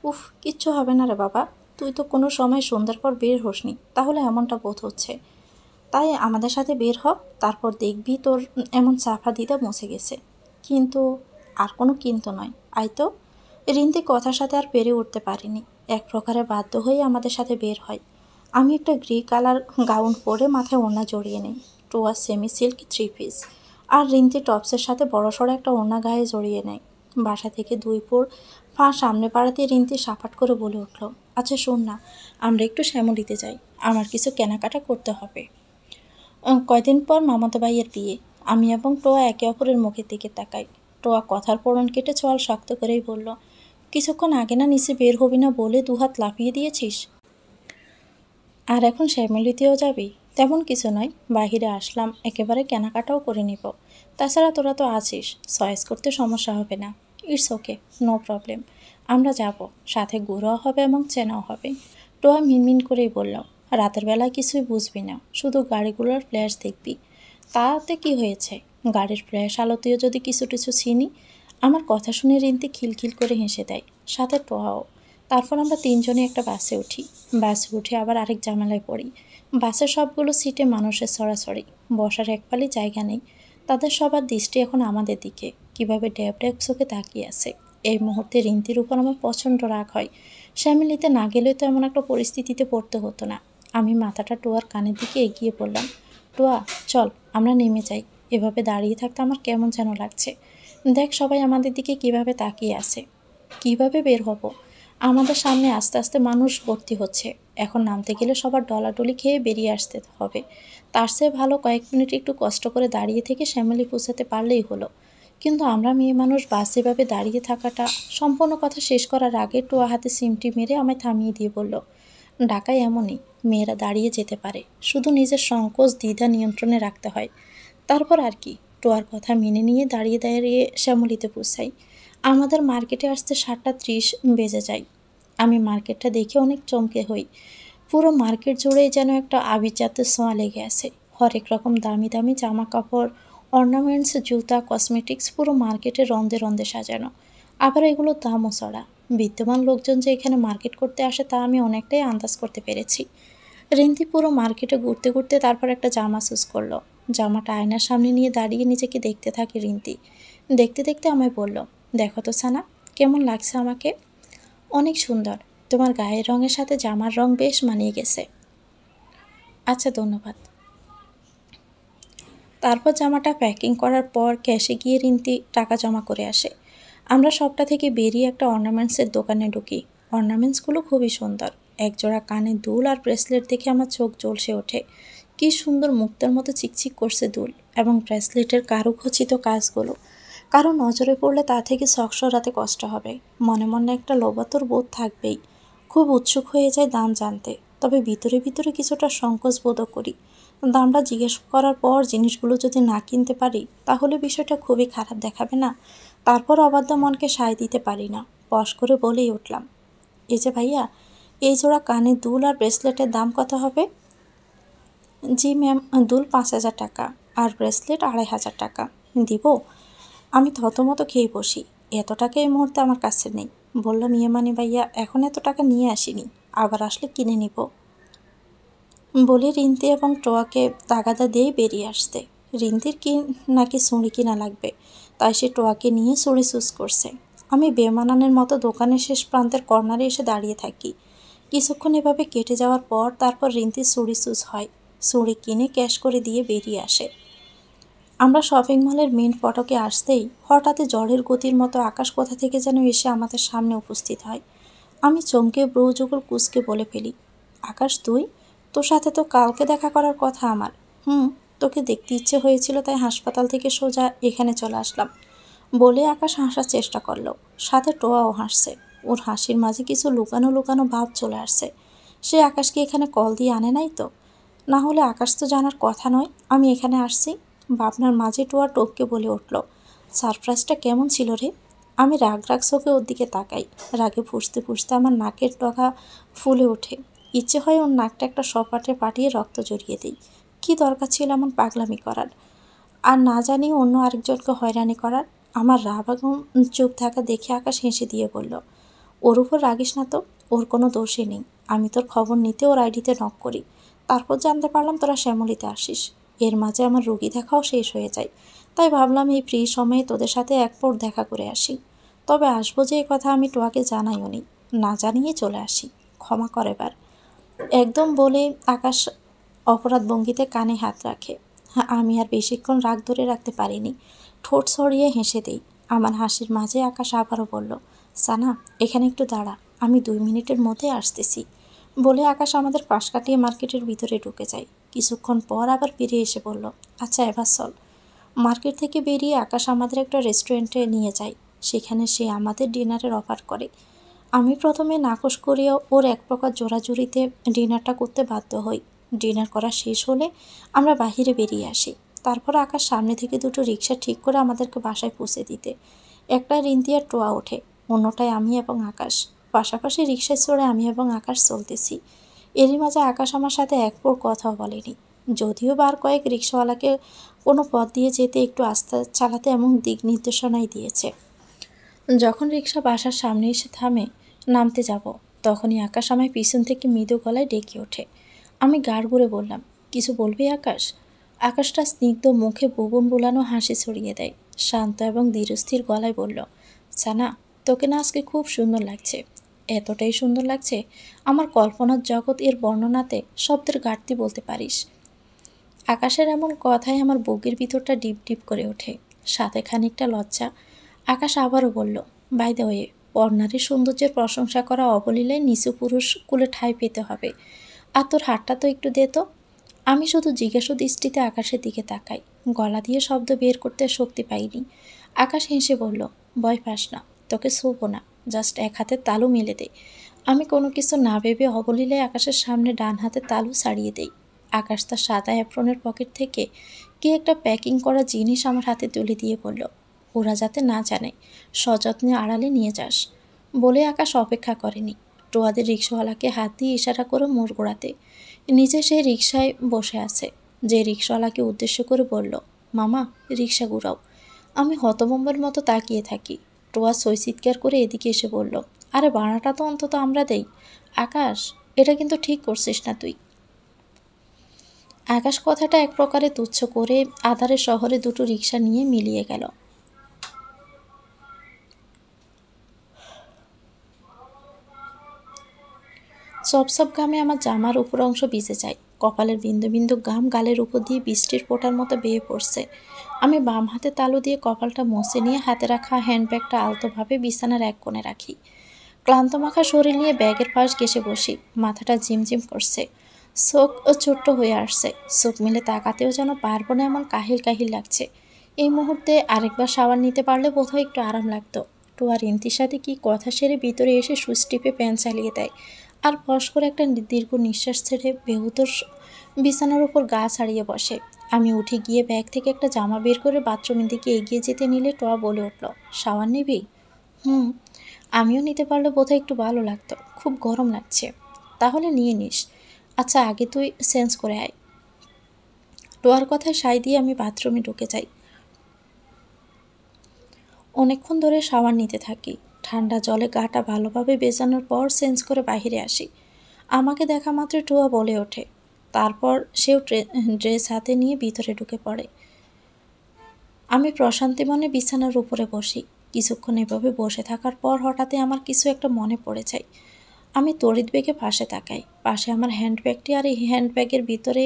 উফ, কিচ্ছু হবে না রে বাবা, তুই তো কোনো সময় সন্ধ্যার পর বের হোসনি, তাহলে এমনটা বোধ হচ্ছে। তাই আমাদের সাথে বের হ, তারপর দেখবি তোর এমন চাপা দিদা মুছে গেছে। কিন্তু আর কোনো কিন্তু নয়, আয় তো। রিন্তি কথার সাথে আর পেরে উঠতে পারেনি, এক প্রকারে বাধ্য হয়ে আমাদের সাথে বের হয়। আমি একটা গ্রে কালার গাউন পরে মাথায় ওড়না জড়িয়ে নেই, টোয়া সেমি সিল্ক থ্রি পিস, আর রিন্তি টপসের সাথে বড়সড় একটা ওড়না গায়ে জড়িয়ে নেয়। বাসা থেকে 2 পা সামনে বাড়াতে রিন্তি সাপাট করে বলে উঠল, আচ্ছা শোন না, আমরা একটু শ্যামলীতে যাই, আমার কিছু কেনাকাটা করতে হবে। কয়দিন পর মামাতো ভাইয়ের বিয়ে। আমি এবং টোয়া একে অপরের মুখের দিকে তাকাই। টোয়া কথার পরন কেটে চোয়াল শক্ত করেই বলল, কিছুক্ষণ আগে না নিচে বের হবি না বলে দুহাত লাফিয়ে দিয়েছিস, আর এখন শ্যামলীতেও যাবি? তেমন কিছু নয়, বাহিরে আসলাম, একেবারে কেনাকাটাও করে নিব। তাছাড়া তোরা তো আছিস, চয়েস করতে সমস্যা হবে না। It's okay, no problem. আমরা যাব, সাথে ঘোরাও হবে এবং চেনাও হবে। টোয়া মিনমিন করেই বলল, রাতের বেলায় কিছুই বুঝবি না, শুধু গাড়িগুলোর ফ্ল্যাশ দেখবি। তাতে কি হয়েছে, গাড়ির ফ্ল্যাশ আলোতেও যদি কিছু টিছু চিনি। আমার কথা শুনে রিন্তি খিলখিল করে হেসে দেয়, সাথে টোয়াও। তারপর আমরা তিনজনে একটা বাসে উঠি। বাসে উঠে আবার আরেক ঝামেলায় পড়ি। বাসের সবগুলো সিটে মানুষের ছড়াছড়ি, বসার এক পালি জায়গা নেই। তাদের সবার দৃষ্টি এখন আমাদের দিকে, কিভাবে ড্যাব ড্যাব চোখে তাকিয়ে আছে। এই মুহূর্তে রিন্তির উপর আমার প্রচণ্ড রাগ হয়। শ্যামিলিতে না গেলে তো এমন একটা পরিস্থিতিতে পড়তে হতো না। আমি মাথাটা টোয়ার কানের দিকে এগিয়ে বললাম, টোয়া চল, আমরা নেমে যাই। এভাবে দাঁড়িয়ে থাকতে আমার কেমন যেন লাগছে। দেখ সবাই আমাদের দিকে কিভাবে তাকিয়ে আছে। কিভাবে বের হব? আমাদের সামনে আস্তে আস্তে মানুষ ভর্তি হচ্ছে। এখন নামতে গেলে সবার ডলাডলি খেয়ে বেরিয়ে আসতে হবে। তার চেয়ে ভালো কয়েক মিনিট একটু কষ্ট করে দাঁড়িয়ে থেকে শ্যামলী পৌঁছাতে পারলেই হলো। কিন্তু আমরা মেয়ে মানুষ বাস এভাবে দাঁড়িয়ে থাকাটা। সম্পূর্ণ কথা শেষ করার আগে টোয়া হাতে সিমটি মেরে আমায় থামিয়ে দিয়ে বলল, ঢাকায় এমনই, মেয়েরা দাঁড়িয়ে যেতে পারে, শুধু নিজের সংকোচ দ্বিধা নিয়ন্ত্রণে রাখতে হয়। তারপর আর কি, টোয়ার কথা মেনে নিয়ে দাঁড়িয়ে দাঁড়িয়ে শ্যামলীতে পৌঁছাই। আমাদের মার্কেটে আসতে 7:30 বেজে যায়। আমি মার্কেটটা দেখে অনেক চমকে হই। পুরো মার্কেট জুড়েই যেন একটা আভিজাত্যের ছোঁয়া লেগে আছে। হরেক রকম দামি দামি জামা কাপড়, অর্নামেন্টস, জুতা, কসমেটিক্স পুরো মার্কেটে রন্দে রন্দে সাজানো। আবার এগুলোর দামও চড়া। বিদ্যমান লোকজন যে এখানে মার্কেট করতে আসে তা আমি অনেকটাই আন্দাজ করতে পেরেছি। রিন্তি পুরো মার্কেটে ঘুরতে ঘুরতে তারপর একটা জামা চুজ করলো। জামাটা আয়নার সামনে নিয়ে দাঁড়িয়ে নিজেকে দেখতে থাকে রিন্তি। দেখতে দেখতে আমায় বলল, দেখো তো সানা, কেমন লাগছে আমাকে? অনেক সুন্দর, তোমার গায়ের রঙের সাথে জামার রং বেশ মানিয়ে গেছে। আচ্ছা ধন্যবাদ। তারপর জামাটা প্যাকিং করার পর ক্যাশে গিয়ে রিন্তি টাকা জমা করে আসে। আমরা সবটা থেকে বেরিয়ে একটা অর্নামেন্টসের দোকানে ঢুকি। অর্নামেন্টসগুলো খুবই সুন্দর। একজোড়া কানের দুল আর ব্রেসলেট দেখে আমার চোখ জ্বলসে ওঠে। কি সুন্দর মুক্তার মতো চিকচিক করছে দুল এবং ব্রেসলেটের কারুখচিত কাজগুলো। কারো নজরে পড়লে তা থেকে শখ সরাতে কষ্ট হবে। মনে মনে একটা লোভাতুর বোধ থাকবেই। খুব উৎসুক হয়ে যায় দাম জানতে, তবে ভিতরে ভিতরে কিছুটা সংকোচ বোধও করি। দামটা জিজ্ঞেস করার পর জিনিসগুলো যদি না কিনতে পারি তাহলে বিষয়টা খুবই খারাপ দেখাবে না? তারপর অবাধ্য মনকে সায় দিতে পারি না, পশ করে বলেই উঠলাম, এই যে ভাইয়া, এই জোড়া কানের দুল আর ব্রেসলেটের দাম কত হবে? জি ম্যাম, দুল 5,000 টাকা আর ব্রেসলেট 2,500 টাকা। দিব? আমি থতমত খেয়ে বসি। এত টাকা এই মুহূর্তে আমার কাছে নেই। বললাম, ইয়ে মানে ভাইয়া, এখন এত টাকা নিয়ে আসিনি, আবার আসলে কিনে নিব বলে রিন্তি এবং টোয়াকে তাগাদা দিয়ে বেরিয়ে আসতে। রিন্তির কি নাকি চুড়ি কিনা লাগবে, তাই সে টোয়াকে নিয়ে চুড়ি চুজ করছে। আমি বেমানানের মতো দোকানের শেষ প্রান্তের কর্নারে এসে দাঁড়িয়ে থাকি। কিছুক্ষণ এভাবে কেটে যাওয়ার পর তারপর রিন্তির চুড়ি চুজ হয়। চুড়ি কিনে ক্যাশ করে দিয়ে বেরিয়ে আসে। আমরা শপিং মলের মেন ফটকে আসতেই হঠাৎই ঝড়ের গতির মতো আকাশ কোথা থেকে যেন এসে আমাদের সামনে উপস্থিত হয়। আমি চমকে ব্রৌযুগল কুঁচকে বলে ফেলি, আকাশ তুই? তোর সাথে তো কালকে দেখা করার কথা আমার। তোকে দেখতে ইচ্ছে হয়েছিল তাই হাসপাতাল থেকে সোজা এখানে চলে আসলাম বলে আকাশ হাসার চেষ্টা করলো। সাথে টোয়াও হাসছে। ওর হাসির মাঝে কিছু লুকানো লুকানো ভাব চলে আসছে। সে আকাশকে এখানে কল দিয়ে আনে নাই তো? না হলে আকাশ তো জানার কথা নয় আমি এখানে আসছি। ভাবনার মাঝে টোয়া টপকে বলে উঠল, সারপ্রাইজটা কেমন ছিল রে? আমি রাগ রাগ চোখে ওর দিকে তাকাই। রাগে ফুঁসতে ফুঁসতে আমার নাকের ডগা ফুলে ওঠে। ইচ্ছে হয় ওর নাকটা একটা সপাটে পাঠিয়ে রক্ত জড়িয়ে দিই। কী দরকার ছিল এমন পাগলামি করার, আর না জানি অন্য আরেকজনকে হয়রানি করার। আমার রাগ এবং চুপ থাকা দেখে আকাশ হেসে দিয়ে বলল, ওর উপর রাগিস না তো, ওর কোনো দোষই নেই। আমি তোর খবর নিতে ওর আইডিতে নক করি, তারপর জানতে পারলাম তোরা শ্যামলীতে আসিস। এর মাঝে আমার রুগী দেখাও শেষ হয়ে যায়, তাই ভাবলাম এই ফ্রি সময়ে তোদের সাথে এক পর দেখা করে আসি। তবে আসবো যে এ কথা আমি টোয়াকে জানাইও নি, না জানিয়ে চলে আসি, ক্ষমা করে এবার। একদম বলে আকাশ অপরাধ ভঙ্গিতে কানে হাত রাখে। আমি আর বেশিক্ষণ রাগ ধরে রাখতে পারিনি, ঠোঁট সরিয়ে হেসে দেই। আমার হাসির মাঝে আকাশ আবারও বলল, সানা এখানে একটু দাঁড়া, আমি 2 মিনিটের মধ্যে আসতেছি। বলে আকাশ আমাদের পাশ কাটিয়ে মার্কেটের ভিতরে ঢুকে যায়। কিছুক্ষণ পর আবার ফিরে এসে বলল, আচ্ছা এবার চল। মার্কেট থেকে বেরিয়ে আকাশ আমাদের একটা রেস্টুরেন্টে নিয়ে যায়। সেখানে সে আমাদের ডিনারের অফার করে। আমি প্রথমে নাকচ করিয়া ওর এক প্রকার জোরাজুরিতে ডিনারটা করতে বাধ্য হই। ডিনার করা শেষ হলে আমরা বাহিরে বেরিয়ে আসি। তারপর আকাশ সামনে থেকে দুটো রিক্সা ঠিক করে আমাদেরকে বাসায় পৌঁছে দিতে। একটা রিন্তিয়ার টোয়া ওঠে, অন্যটায় আমি এবং আকাশ। পাশাপাশি রিক্সায় চড়ে আমি এবং আকাশ চলতেছি। এরই মাঝে আকাশ আমার সাথে এক পোর কথাও বলেনি, যদিও বার কয়েক রিক্সাওয়ালাকে কোনো পথ দিয়ে যেতে একটু আস্তে চালাতে এমন দিক নির্দেশনাই দিয়েছে। যখন রিক্সা বাসার সামনে এসে থামে, নামতে যাব, তখনই আকাশ আমায় পিছন থেকে মৃদু গলায় ডেকে ওঠে। আমি গাড় ঘুরে বললাম, কিছু বলবি আকাশ? আকাশটা স্নিগ্ধ মুখে ভুবন বুলানো হাসি ছড়িয়ে দেয়। শান্ত এবং ধীরস্থির গলায় বলল, সানা তোকে না আজকে খুব সুন্দর লাগছে। এতটাই সুন্দর লাগছে আমার কল্পনার জগৎ এর বর্ণনাতে শব্দের ঘাটতি বলতে পারিস। আকাশের এমন কথায় আমার বুকের ভিতরটা ডিপ ডিপ করে ওঠে, সাথে খানিকটা লজ্জা। আকাশ আবারও বলল, বাই দ্য ওয়ে, পর্ণারীর সৌন্দর্যের প্রশংসা করা অবলীলায় নিচু পুরুষ কুলে ঠাঁই পেতে হবে। আর তোর হাতটা তো একটু দে তো। আমি শুধু জিজ্ঞাসু দৃষ্টিতে আকাশের দিকে তাকাই, গলা দিয়ে শব্দ বের করতে শক্তি পাইনি। আকাশ হেসে বলল, ভয় পাস না, তোকে ছোবো না, জাস্ট এক হাতে তালু মেলে দে। আমি কোনো কিছু না ভেবে অবলীলায় আকাশের সামনে ডান হাতে তালু ছাড়িয়ে দেই। আকাশ তার সাদা অ্যাপ্রনের পকেট থেকে কি একটা প্যাকিং করা জিনিস আমার হাতে তুলে দিয়ে বলল, ওরা যাতে না জানে, সযত্নে আড়ালে নিয়ে যাস। বলে আকাশ অপেক্ষা করেনি, টোয়াদের রিক্সাওয়ালাকে হাত দিয়ে ইশারা করে মোড় ঘোরাতে। নিজে সেই রিক্সায় বসে আছে। যে রিক্সাওয়ালাকে উদ্দেশ্য করে বলল, মামা রিক্সা ঘুরাও। আমি হতভম্বের মতো তাকিয়ে থাকি। টোয়া সই চিৎকার করে এদিকে এসে বলল, আরে ভাড়াটা তো অন্তত আমরা দেই। আকাশ, এটা কিন্তু ঠিক করছিস না তুই। আকাশ কথাটা এক প্রকারে তুচ্ছ করে আধারে শহরে দুটো রিক্সা নিয়ে মিলিয়ে গেল। সপ ঘামে আমার জামার উপর অংশ ভিজে যায়। কপালের বিন্দু বিন্দু ঘাম গালের উপর দিয়ে বৃষ্টির ফোঁটার মতো বেয়ে পড়ছে। আমি বাম হাতে তালু দিয়ে কপালটা মুছে নিয়ে হাতে রাখা হ্যান্ডব্যাগটা আলতোভাবে বিছানার এক কোণে রাখি। ক্লান্ত মাখা শরীর নিয়ে ব্যাগের পাশ ঘেঁষে বসি। মাথাটা ঝিমঝিম করছে, চোখ ছোট্ট হয়ে আসছে। চোখ মিলে তাকাতেও যেন পারবো না, এমন কাহিল কাহিল লাগছে। এই মুহূর্তে আরেকবার শাওয়ার নিতে পারলে বোধহয় একটু আরাম লাগতো। টোয়ার ইন্তির সাথে কি কথা সেরে ভিতরে এসে সুচ টিপে প্যান চালিয়ে দেয়, আর ফস করে একটা দীর্ঘ নিঃশ্বাস ছেড়ে বেহুতোর বিছানার উপর গা ছাড়িয়ে বসে। আমি উঠে গিয়ে ব্যাগ থেকে একটা জামা বের করে বাথরুমের দিকে এগিয়ে যেতে নিলে টোয়া বলে উঠল, শাওয়ার নিবি? হুম, আমিও নিতে পারলে বোধহয় একটু ভালো লাগতো, খুব গরম লাগছে। তাহলে নিয়ে নিস। আচ্ছা আগে তুই চেঞ্জ করে আয়। টোয়ার কথায় সায় দিয়ে আমি বাথরুমে ঢুকে যাই। অনেকক্ষণ ধরে শাওয়ার নিতে থাকি। ঠান্ডা জলে গাটা ভালোভাবে বেজানোর পর চেঞ্জ করে বাইরে আসি। আমাকে দেখা মাত্র টোয়া বলে ওঠে। তারপর সেও ড্রেস হাতে নিয়ে ভিতরে ঢুকে পড়ে। আমি প্রশান্তি মনে বিছানার উপরে বসি। কিছুক্ষণ এভাবে বসে থাকার পর হঠাৎই আমার কিছু একটা মনে পড়ে যায়। আমি তড়িৎ বেগে পাশে তাকাই। পাশে আমার হ্যান্ডব্যাগটি, আর এই হ্যান্ডব্যাগের ভিতরে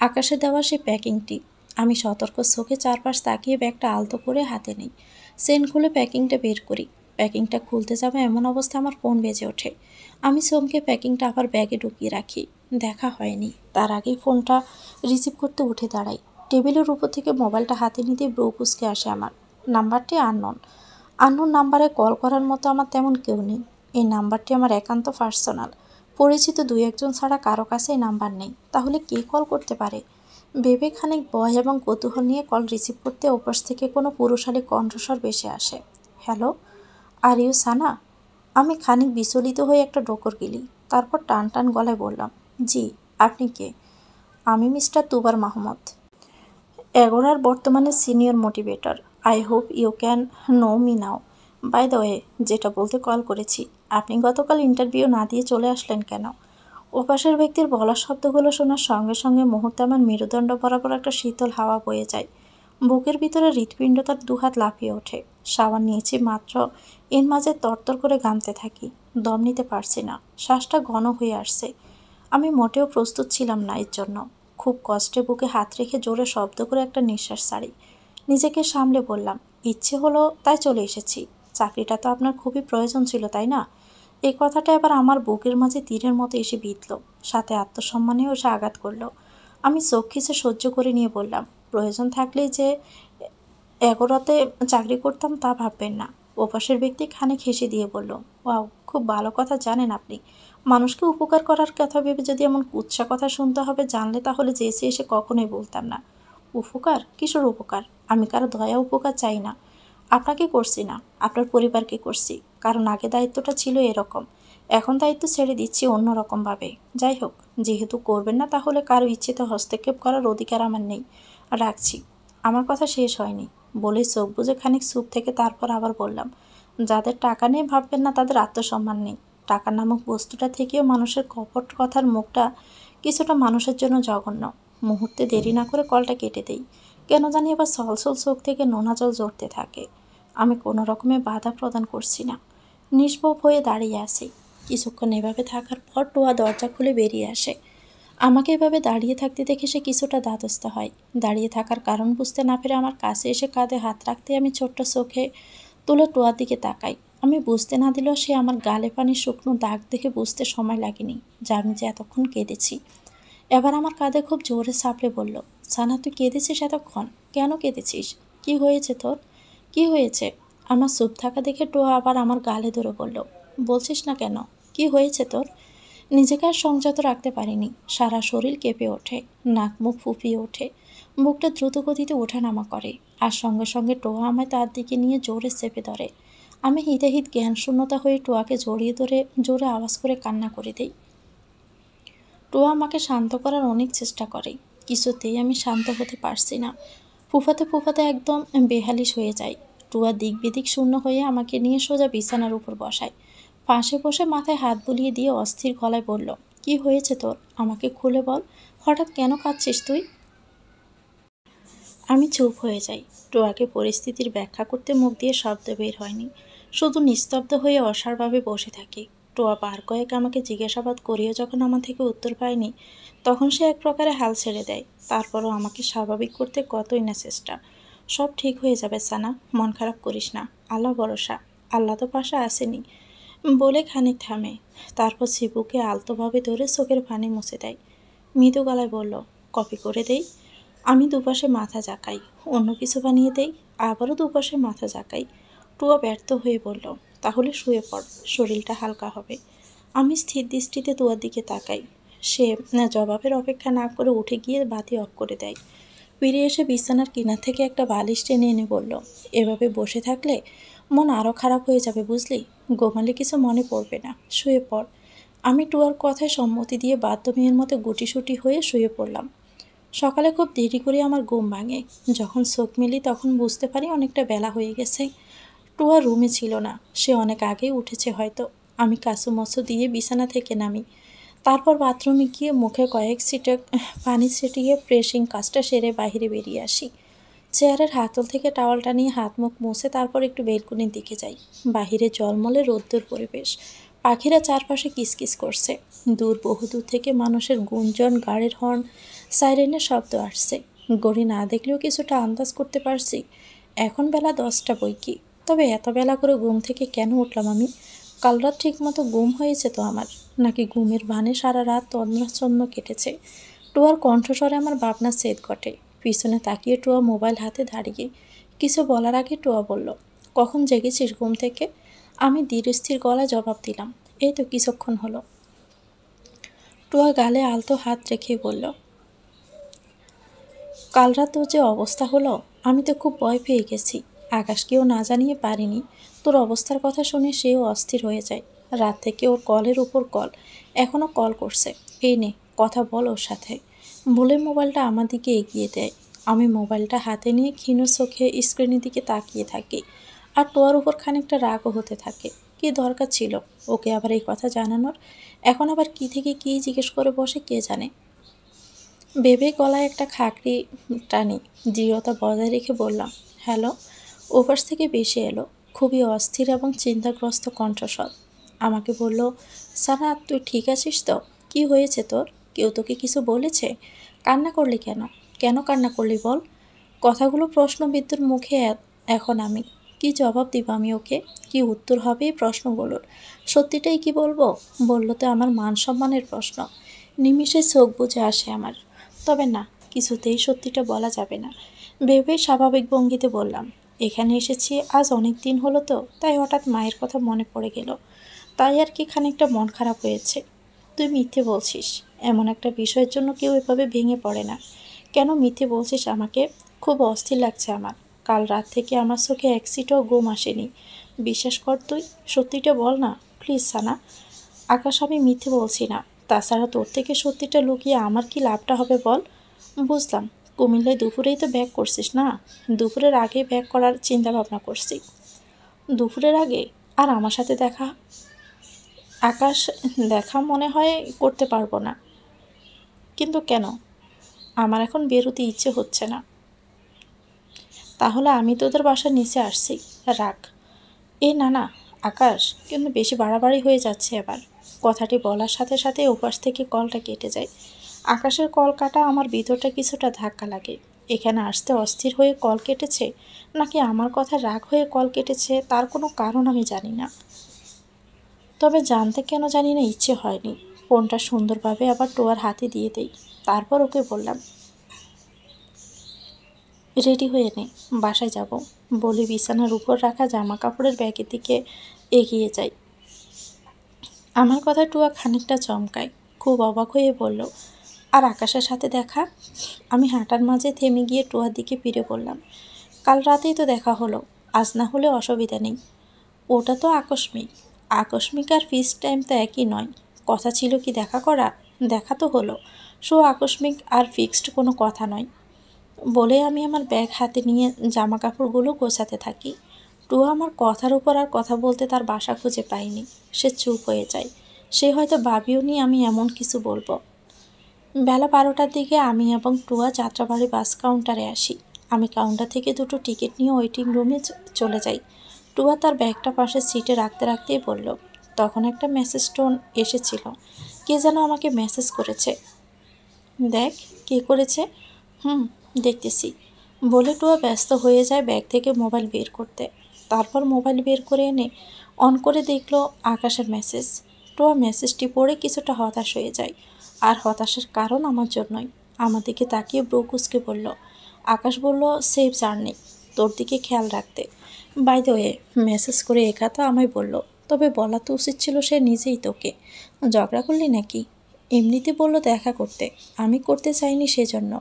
আকাশে দেওয়া সেই প্যাকিংটি। আমি সতর্ক চোখে চারপাশ তাকিয়ে ব্যাগটা আলতো করে হাতে নিই। চেন খুলে প্যাকিংটা বের করি। প্যাকিংটা খুলতে যাবে এমন অবস্থা আমার ফোন বেজে ওঠে। আমি চমকে প্যাকিংটা আবার ব্যাগে ঢুকিয়ে রাখি। দেখা হয়নি, তার আগেই ফোনটা রিসিভ করতে উঠে দাঁড়াই। টেবিলের উপর থেকে মোবাইলটা হাতে নিতে ব্রু কুঁচকে আসে আমার। নাম্বারটি আননোন নাম্বারে কল করার মতো আমার তেমন কেউ নেই। এই নাম্বারটি আমার একান্ত পার্সোনাল। পরিচিত 2-1 জন ছাড়া কারো কাছে এই নাম্বার নেই। তাহলে কে কল করতে পারে? ভেবে খানিক ভয় এবং কৌতূহল নিয়ে কল রিসিভ করতে ওপাশ থেকে কোনো পুরুষালী কণ্ঠস্বর ভেসে আসে। হ্যালো, আর ইউ সানা? আমি খানিক বিচলিত হয়ে একটা ডোকর গেলি। তারপর টান টান গলায় বললাম, জি, আপনি কে? আমি মিস্টার তুবার মাহমুদ, এগোরার বর্তমানে senior motivator. I hope you can know me now. By the way, যেটা বলতে কল করেছি, আপনি গতকাল ইন্টারভিউ না দিয়ে চলে আসলেন কেন? ওপাশের ব্যক্তির বলা শব্দগুলো শোনার সঙ্গে সঙ্গে মুহূর্তে আমার মেরুদণ্ড বরাবর একটা শীতল হাওয়া বয়ে যায়। বুকের ভিতরে হৃৎপিণ্ড তার দুহাত লাফিয়ে ওঠে। শাওয়ার নিয়েছি মাত্র, এর মাঝে তরতর করে ঘামতে থাকি। দম নিতে পারছি না, শ্বাসটা ঘন হয়ে আসছে। আমি মোটেও প্রস্তুত ছিলাম না এর জন্য। খুব কষ্টে বুকে হাত রেখে জোরে শব্দ করে একটা নিঃশ্বাস ছাড়ি। নিজেকে সামলে বললাম, ইচ্ছে হলো তাই চলে এসেছি। চাকরিটা তো আপনার খুবই প্রয়োজন ছিল, তাই না? এই কথাটা এবার আমার বুকের মাঝে তীরের মতো এসে বিঁধল, সাথে আত্মসম্মানেও এসে আঘাত করলো। আমি চোখ খিচে সহ্য করে নিয়ে বললাম, প্রয়োজন থাকলেই যে এগোরাতে চাকরি করতাম তা ভাববেন না। ওপাশের ব্যক্তি খানিক হেসে দিয়ে বলল, ওয়াও, খুব ভালো কথা জানেন আপনি। মানুষকে উপকার করার কথা ভেবে যদি এমন কুৎসা কথা শুনতে হবে জানলে তাহলে জেসে এসে কখনোই বলতাম না। উপকার? কিসের উপকার? আমি কারো দয়া উপকার চাই না। আপনাকে করছি না, আপনার পরিবারকে করছি। কারণ আগে দায়িত্বটা ছিল এরকম, এখন দায়িত্ব ছেড়ে দিচ্ছি অন্য রকমভাবে। যাই হোক, যেহেতু করবেন না তাহলে কারো ইচ্ছেতে হস্তক্ষেপ করার অধিকার আমার নেই। রাখছি। আমার কথা শেষ হয়নি। বলেই চোখ বুজে খানিক চুপ থেকে তারপর আবার বললাম, যাদের টাকা নেই ভাববেন না তাদের আত্মসম্মান নেই। টাকা নামক বস্তুটা থেকেও মানুষের কপট কথার মুখটা কিছুটা মানুষের জন্য জঘন্য। মুহূর্তে দেরি না করে কলটা কেটে দেই। কেন জানি এবার সলসল চোখ থেকে নোনা জল ঝরতে থাকে। আমি কোনো রকমে বাধা প্রদান করছি না, নিষ্প্রভ হয়ে দাঁড়িয়ে আছি। কিছুক্ষণ এভাবে থাকার পর টোয়া দরজা খুলে বেরিয়ে আসে। আমাকে এভাবে দাঁড়িয়ে থাকতে দেখে সে কিছুটা ধাতস্থ হয়। দাঁড়িয়ে থাকার কারণ বুঝতে না পেরে আমার কাছে এসে কাঁধে হাত রাখতে আমি ছোট্ট চোখে তুলে টোয়ার দিকে তাকাই। আমি বুঝতে না দিলেও সে আমার গালে পানি শুকনো দাগ দেখে বুঝতে সময় লাগেনি যে আমি যে এতক্ষণ কেঁদেছি। এবার আমার কাঁধে খুব জোরে চাপড়ে বলল, সানা, তুই কেঁদেছিস এতক্ষণ? কেন কেঁদেছিস? কি হয়েছে তোর? কি হয়েছে? আমার চুপ থাকা দেখে টোয়া আবার আমার গালে ধরে বলল, বলছিস না কেন? কি হয়েছে তোর? নিজেকে আর সংযত রাখতে পারিনি। সারা শরীর কেঁপে ওঠে, নাক মুখ ফুপিয়ে ওঠে, বুকটা দ্রুত গতিতে ওঠানামা করে। আর সঙ্গে সঙ্গে টোয়া আমায় তার দিকে নিয়ে জোরে চেপে ধরে। আমি হিতাহিত জ্ঞান শূন্যতা হয়ে টোয়াকে জড়িয়ে ধরে জোরে আওয়াজ করে কান্না করে দিই। টোয়া আমাকে শান্ত করার অনেক চেষ্টা করে, কিছুতেই আমি শান্ত হতে পারছি না। ফুফাতে ফুফাতে একদম বেহালিশ হয়ে যায়। টুয়া দিক বিদিক শূন্য হয়ে আমাকে নিয়ে সোজা বিছানার উপর বসায়। পাশে বসে মাথায় হাত বুলিয়ে দিয়ে অস্থির গলায় বলল, কি হয়েছে তোর? আমাকে খুলে বল। হঠাৎ কেন কাঁদছিস তুই? আমি চুপ হয়ে যাই। টোয়াকে পরিস্থিতির ব্যাখ্যা করতে মুখ দিয়ে শব্দ বের হয়নি, শুধু নিস্তব্ধ হয়ে অসাড়ভাবে বসে থাকি। টোয়া বার কয়েক আমাকে জিজ্ঞাসাবাদ করিও যখন আমার থেকে উত্তর পায়নি, তখন সে এক প্রকারে হাল ছেড়ে দেয়। তারপরও আমাকে স্বাভাবিক করতে কতই না চেষ্টা। সব ঠিক হয়ে যাবে সানা, মন খারাপ করিস না, আল্লাহ ভরসা, আল্লাহ তো পাশে আসেনি বলে খানিক থামে। তারপর শিবুকে আলতোভাবে ধরে চোখের পানি মুছে দেয়। মৃদু গলায় বলল, কপি করে দেই? আমি দুপাশে মাথা ঝাঁকাই। অন্য কিছু বানিয়ে দেই? আবারও দুপাশে মাথা ঝাঁকাই। টুয়া ব্যর্থ হয়ে বলল, তাহলে শুয়ে পড়, শরীরটা হালকা হবে। আমি স্থির দৃষ্টিতে টুয়ার দিকে তাকাই। সে জবাবের অপেক্ষা না করে উঠে গিয়ে বাতি অফ করে দেয়। ফিরে এসে বিছানার কিনার থেকে একটা বালিশ টেনে এনে বলল, এভাবে বসে থাকলে মন আরও খারাপ হয়ে যাবে বুঝলি। ঘুমালে কিছু মনে পড়বে না, শুয়ে পড়। আমি টুয়ার কথায় সম্মতি দিয়ে বাধ্য মেয়ের মতো গুটিসুটি হয়ে শুয়ে পড়লাম। সকালে খুব দেরি করে আমার ঘুম ভাঙে। যখন চোখ মেলি তখন বুঝতে পারি অনেকটা বেলা হয়ে গেছে। টুয়া রুমে ছিল না, সে অনেক আগেই উঠেছে হয়তো। আমি কাঁচুমচু দিয়ে বিছানা থেকে নামি। তারপর বাথরুমে গিয়ে মুখে কয়েক ছিটে পানি ছিটিয়ে প্রেসিং কাজটা সেরে বাইরে বেরিয়ে আসি। চেয়ারের হাতল থেকে টাওয়ালটা নিয়ে হাত মুখ মুছে তারপর একটু বেলকনির দিকে যাই। বাহিরে জলমলে রোদ্দুর পরিবেশ, পাখিরা চারপাশে কিসকিস করছে। দূর বহুদূর থেকে মানুষের গুঞ্জন, গাড়ির হর্ন, সাইরেনের শব্দ আসছে। ঘড়ি না দেখলেও কিছুটা আন্দাজ করতে পারছি এখন বেলা 10টা বৈকি। তবে এত বেলা করে ঘুম থেকে কেন উঠলাম আমি? কাল রাত ঠিক মতো ঘুম হয়েছে তো আমার, নাকি ঘুমের বানে সারা রাত তন্দ্রাচ্ছন্ন কেটেছে? টুয়ার কণ্ঠস্বরে আমার ভাবনার ছেদ ঘটে। পিছনে তাকিয়ে টুয়া মোবাইল হাতে দাঁড়িয়ে। কিছু বলার আগে টুয়া বলল, কখন জেগেছিস ঘুম থেকে? আমি ধীরস্থির গলায় জবাব দিলাম, এই তো কিছুক্ষণ হলো। টুয়া গালে আলতো হাত রেখে বলল, কাল রাত তোর যে অবস্থা হলো, আমি তো খুব ভয় পেয়ে গেছি। আকাশকেও না জানিয়ে পারিনি। তোর অবস্থার কথা শুনে সেও অস্থির হয়ে যায়। রাত থেকে ওর কলের উপর কল, এখনও কল করছে। এই নে, কথা বল ওর সাথে। বলে মোবাইলটা আমার দিকে এগিয়ে দেয়। আমি মোবাইলটা হাতে নিয়ে ক্ষীণ চোখে স্ক্রিনের দিকে তাকিয়ে থাকি। আর টোয়ার উপর খানিকটা রাগও হতে থাকে। কি দরকার ছিল ওকে আবার এই কথা জানানোর? এখন আবার কি থেকে কী জিজ্ঞেস করে বসে কে জানে। ভেবে গলায় একটা খাকরি টানি দৃঢ়তা বজায় রেখে বললাম, হ্যালো। ওপাশ থেকে বেশি এলো, খুবই অস্থির এবং চিন্তাগ্রস্ত কণ্ঠস্বর। আমাকে বলল, সানা তুই ঠিক আছিস তো? কি হয়েছে তোর? কেউ তোকে কিছু বলেছে? কান্না করলি কেন? কেন কান্না করলি বল? কথাগুলো প্রশ্নবিদ্ধর মুখে এখন আমি কি জবাব দিব? আমি ওকে কি উত্তর হবে এই প্রশ্নগুলোর? সত্যিটাই কি বলবো? বললো তো আমার মান সম্মানের প্রশ্ন। নিমিষে চোখ বুজে আসে আমার। তবে না, কিছুতেই সত্যিটা বলা যাবে না ভেবে স্বাভাবিক ভঙ্গিতে বললাম, এখানে এসেছি আজ অনেক দিন হলো তো, তাই হঠাৎ মায়ের কথা মনে পড়ে গেল, তাই আর কি খানিকটা মন খারাপ হয়েছে। তুই মিথ্যে বলছিস। এমন একটা বিষয়ের জন্য কেউ এভাবে ভেঙে পড়ে না। কেন মিথ্যে বলছিস আমাকে? খুব অস্থির লাগছে আমার। কাল রাত থেকে আমার চোখে এক সিটও ঘুম আসেনি। বিশ্বাস কর তুই, সত্যিটা বল না প্লিজ সানা। আকাশ, আমি মিথ্যে বলছি না। তাছাড়া তোর থেকে সত্যিটা লুকিয়ে আমার কি লাভটা হবে বল? বুঝলাম, কুমিল্লায় দুপুরেই তো ব্যাক করছিস না? দুপুরের আগে ব্যাক করার চিন্তা ভাবনা করছি। দুপুরের আগে? আর আমার সাথে দেখা? আকাশ, দেখা মনে হয় করতে পারবো না। কিন্তু কেন? আমার এখন বেরোতে ইচ্ছে হচ্ছে না। তাহলে আমি তোদের বাসার নিচে আসছি, রাখ। এ না না আকাশ, কিন্তু বেশি বাড়াবাড়ি হয়ে যাচ্ছে এবার। কথাটি বলার সাথে সাথে ওপাশ থেকে কলটা কেটে যায়। আকাশের কল কাটা আমার ভিতরটা কিছুটা ধাক্কা লাগে। এখানে আসতে অস্থির হয়ে কল কেটেছে, নাকি আমার কথা রাগ হয়ে কল কেটেছে তার কোনো কারণ আমি জানি না। তবে জানতে কেন জানি না ইচ্ছে হয়নি। ফোনটা সুন্দরভাবে আবার টোয়ার হাতে দিয়ে দেই। তারপর ওকে বললাম, রেডি হয়ে নে, বাসায় যাব। বলে বিছানার উপর রাখা জামা কাপড়ের ব্যাগের দিকে এগিয়ে যাই। আমার কথা টুয়া খানিকটা চমকায়, খুব অবাক হয়ে বলল, আর আকাশের সাথে দেখা? আমি হাঁটার মাঝে থেমে গিয়ে টুয়ার দিকে ফিরে বললাম, কাল রাতেই তো দেখা হলো, আজ না হলে অসুবিধা নেই। ওটা তো আকস্মিক। আকস্মিক আর ফিক্সড টাইম তো একই নয়। কথা ছিল কি দেখা করা, দেখা তো হলো। সো আকস্মিক আর ফিক্সড কোনো কথা নয়। বলে আমি আমার ব্যাগ হাতে নিয়ে জামা কাপড়গুলো গোছাতে থাকি। টুয়া আমার কথার উপর আর কথা বলতে তার বাসা খুঁজে পায়নি। সে চুপ হয়ে যায়। সে হয়তো ভাবিও নি আমি এমন কিছু বলবো। বেলা 12টার দিকে আমি এবং টুয়া যাত্রাবাড়ি বাস কাউন্টারে আসি। আমি কাউন্টার থেকে দুটো টিকিট নিয়ে ওয়েটিং রুমে চলে যাই। টুয়া তার ব্যাগটা পাশে সিটে রাখতে রাখতেই বলল, তখন একটা মেসেজ টোন এসেছিল। কে যেন আমাকে মেসেজ করেছে। দেখ, কে করেছে? হুম, দেখতেছি। বলে টুয়া ব্যস্ত হয়ে যায় ব্যাগ থেকে মোবাইল বের করতে। তারপর মোবাইল বের করে এনে অন করে দেখলো আকাশের মেসেজ। টুয়া মেসেজটি পড়ে কিছুটা হতাশ হয়ে যায়। আর হতাশের কারণ আমার জন্যই। আমার দিকে তাকিয়ে ব্রু কুঁচকে বলল, আকাশ বলল সেফ জার্নি, তোর দিকে খেয়াল রাখতে। বাই দ্য ওয়ে, মেসেজ করে কথা আমায় বলল, তবে বলা তো উচিত ছিল সে নিজেই তোকে। ঝগড়া করলি নাকি? এমনিতে বলল দেখা করতে, আমি করতে চাইনি সেজন্য।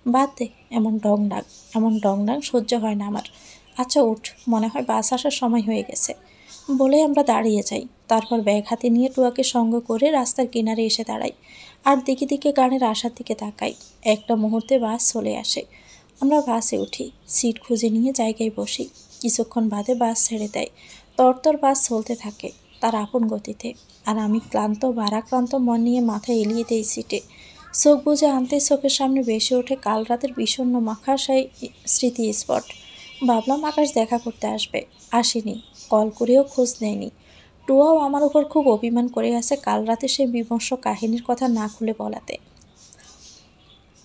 বাদ দে, এমন ডং ডাং সহ্য হয় না আমার। আচ্ছা উঠ, মনে হয় বাস আসার সময় হয়ে গেছে। বলে আমরা দাঁড়িয়ে যাই। তারপর ব্যাগ হাতে নিয়ে টুয়াকে সঙ্গ করে রাস্তার কিনারে এসে দাঁড়াই। আর দিকে দিকে গানের আশার দিকে তাকাই। একটা মুহূর্তে বাস চলে আসে। আমরা বাসে উঠি, সিট খুঁজে নিয়ে জায়গায় বসি। কিছুক্ষণ বাদে বাস ছেড়ে দেয়। তরতর বাস চলতে থাকে তার আপন গতিতে। আর আমি ক্লান্ত ভারাক্রান্ত মন নিয়ে মাথা এলিয়ে দেই সিটে। চোখ বুজে আনতে চোখের সামনে ভেসে ওঠে কাল রাতের বিষণ্ণ মাখা সেই স্মৃতি স্পট। ভাবলাম আকাশ দেখা করতে আসবে, আসেনি। কল করেও খোঁজ নেয়নি। টুয়াও আমার উপর খুব অভিমান করে আছে কাল রাতে সেই বিমর্ষ কাহিনীর কথা না খুলে বলাতে।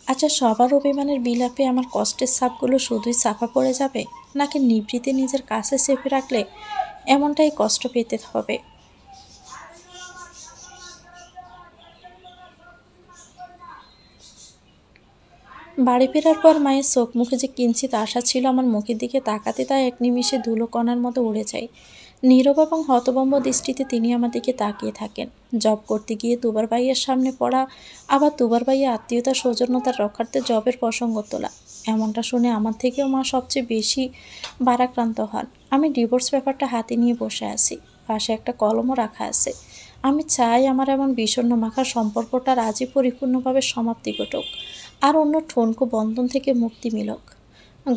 আচ্ছা, সবার অভিমানের বিলাপে আমার কষ্টের ছাপগুলো শুধুই চাপা পড়ে যাবে, নাকি নিভৃতে নিজের কাছে চেপে রাখলে এমনটাই কষ্ট পেতে হবে? বাড়ি ফেরার পর মায়ের চোখ মুখে যে কিঞ্চিত আশা ছিল আমার মুখের দিকে তাকাতে, তা এক নিমিষে ধুলো কণার মতো উড়ে যায়। নীরব এবং হতভম্ব দৃষ্টিতে তিনি আমার দিকে তাকিয়ে থাকেন। জব করতে গিয়ে দুবার ভাইয়ের সামনে পড়া, আবার দুবার ভাইয়ের আত্মীয়তা সৌজন্যতার রক্ষার্থে জবের প্রসঙ্গ তোলা, এমনটা শুনে আমার থেকেও মা সবচেয়ে বেশি ভারাক্রান্ত হন। আমি ডিভোর্স পেপারটা হাতে নিয়ে বসে আছি। পাশে একটা কলমও রাখা আছে। আমি চাই আমার এমন বিষণ্ণ মাখা সম্পর্কটার আজই পরিপূর্ণভাবে সমাপ্তি ঘটুক, আর অন্য ঠনকো বন্ধন থেকে মুক্তি মিলক।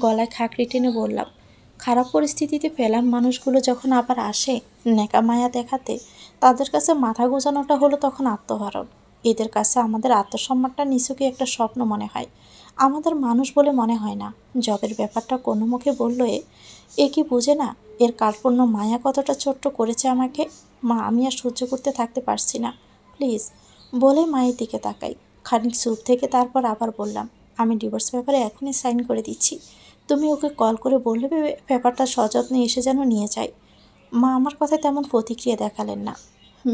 গলায় খাকড়ি টেনে বললাম, খারাপ পরিস্থিতিতে ফেলার মানুষগুলো যখন আবার আসে নেকা মায়া দেখাতে, তাদের কাছে মাথা গোজানোটা হলো তখন আত্মহরণ। এদের কাছে আমাদের আত্মসম্মানটা নিছকই একটা স্বপ্ন মনে হয়। আমাদের মানুষ বলে মনে হয় না। জবের ব্যাপারটা কোনো মুখে বলল এ কি বুঝে না এর কার্পণ্য মায়া কতটা ছোট্ট করেছে আমাকে। মা, আমি আর সহ্য করতে থাকতে পারছি না, প্লিজ, বলে মায়ের দিকে তাকাই। খানিক চুপ থেকে তারপর আবার বললাম, আমি ডিভোর্স পেপারে এখনই সাইন করে দিচ্ছি। তুমি ওকে কল করে বললে পেপারটা সযত্নে এসে যেন নিয়ে যায়। মা আমার কথায় তেমন প্রতিক্রিয়া দেখালেন না,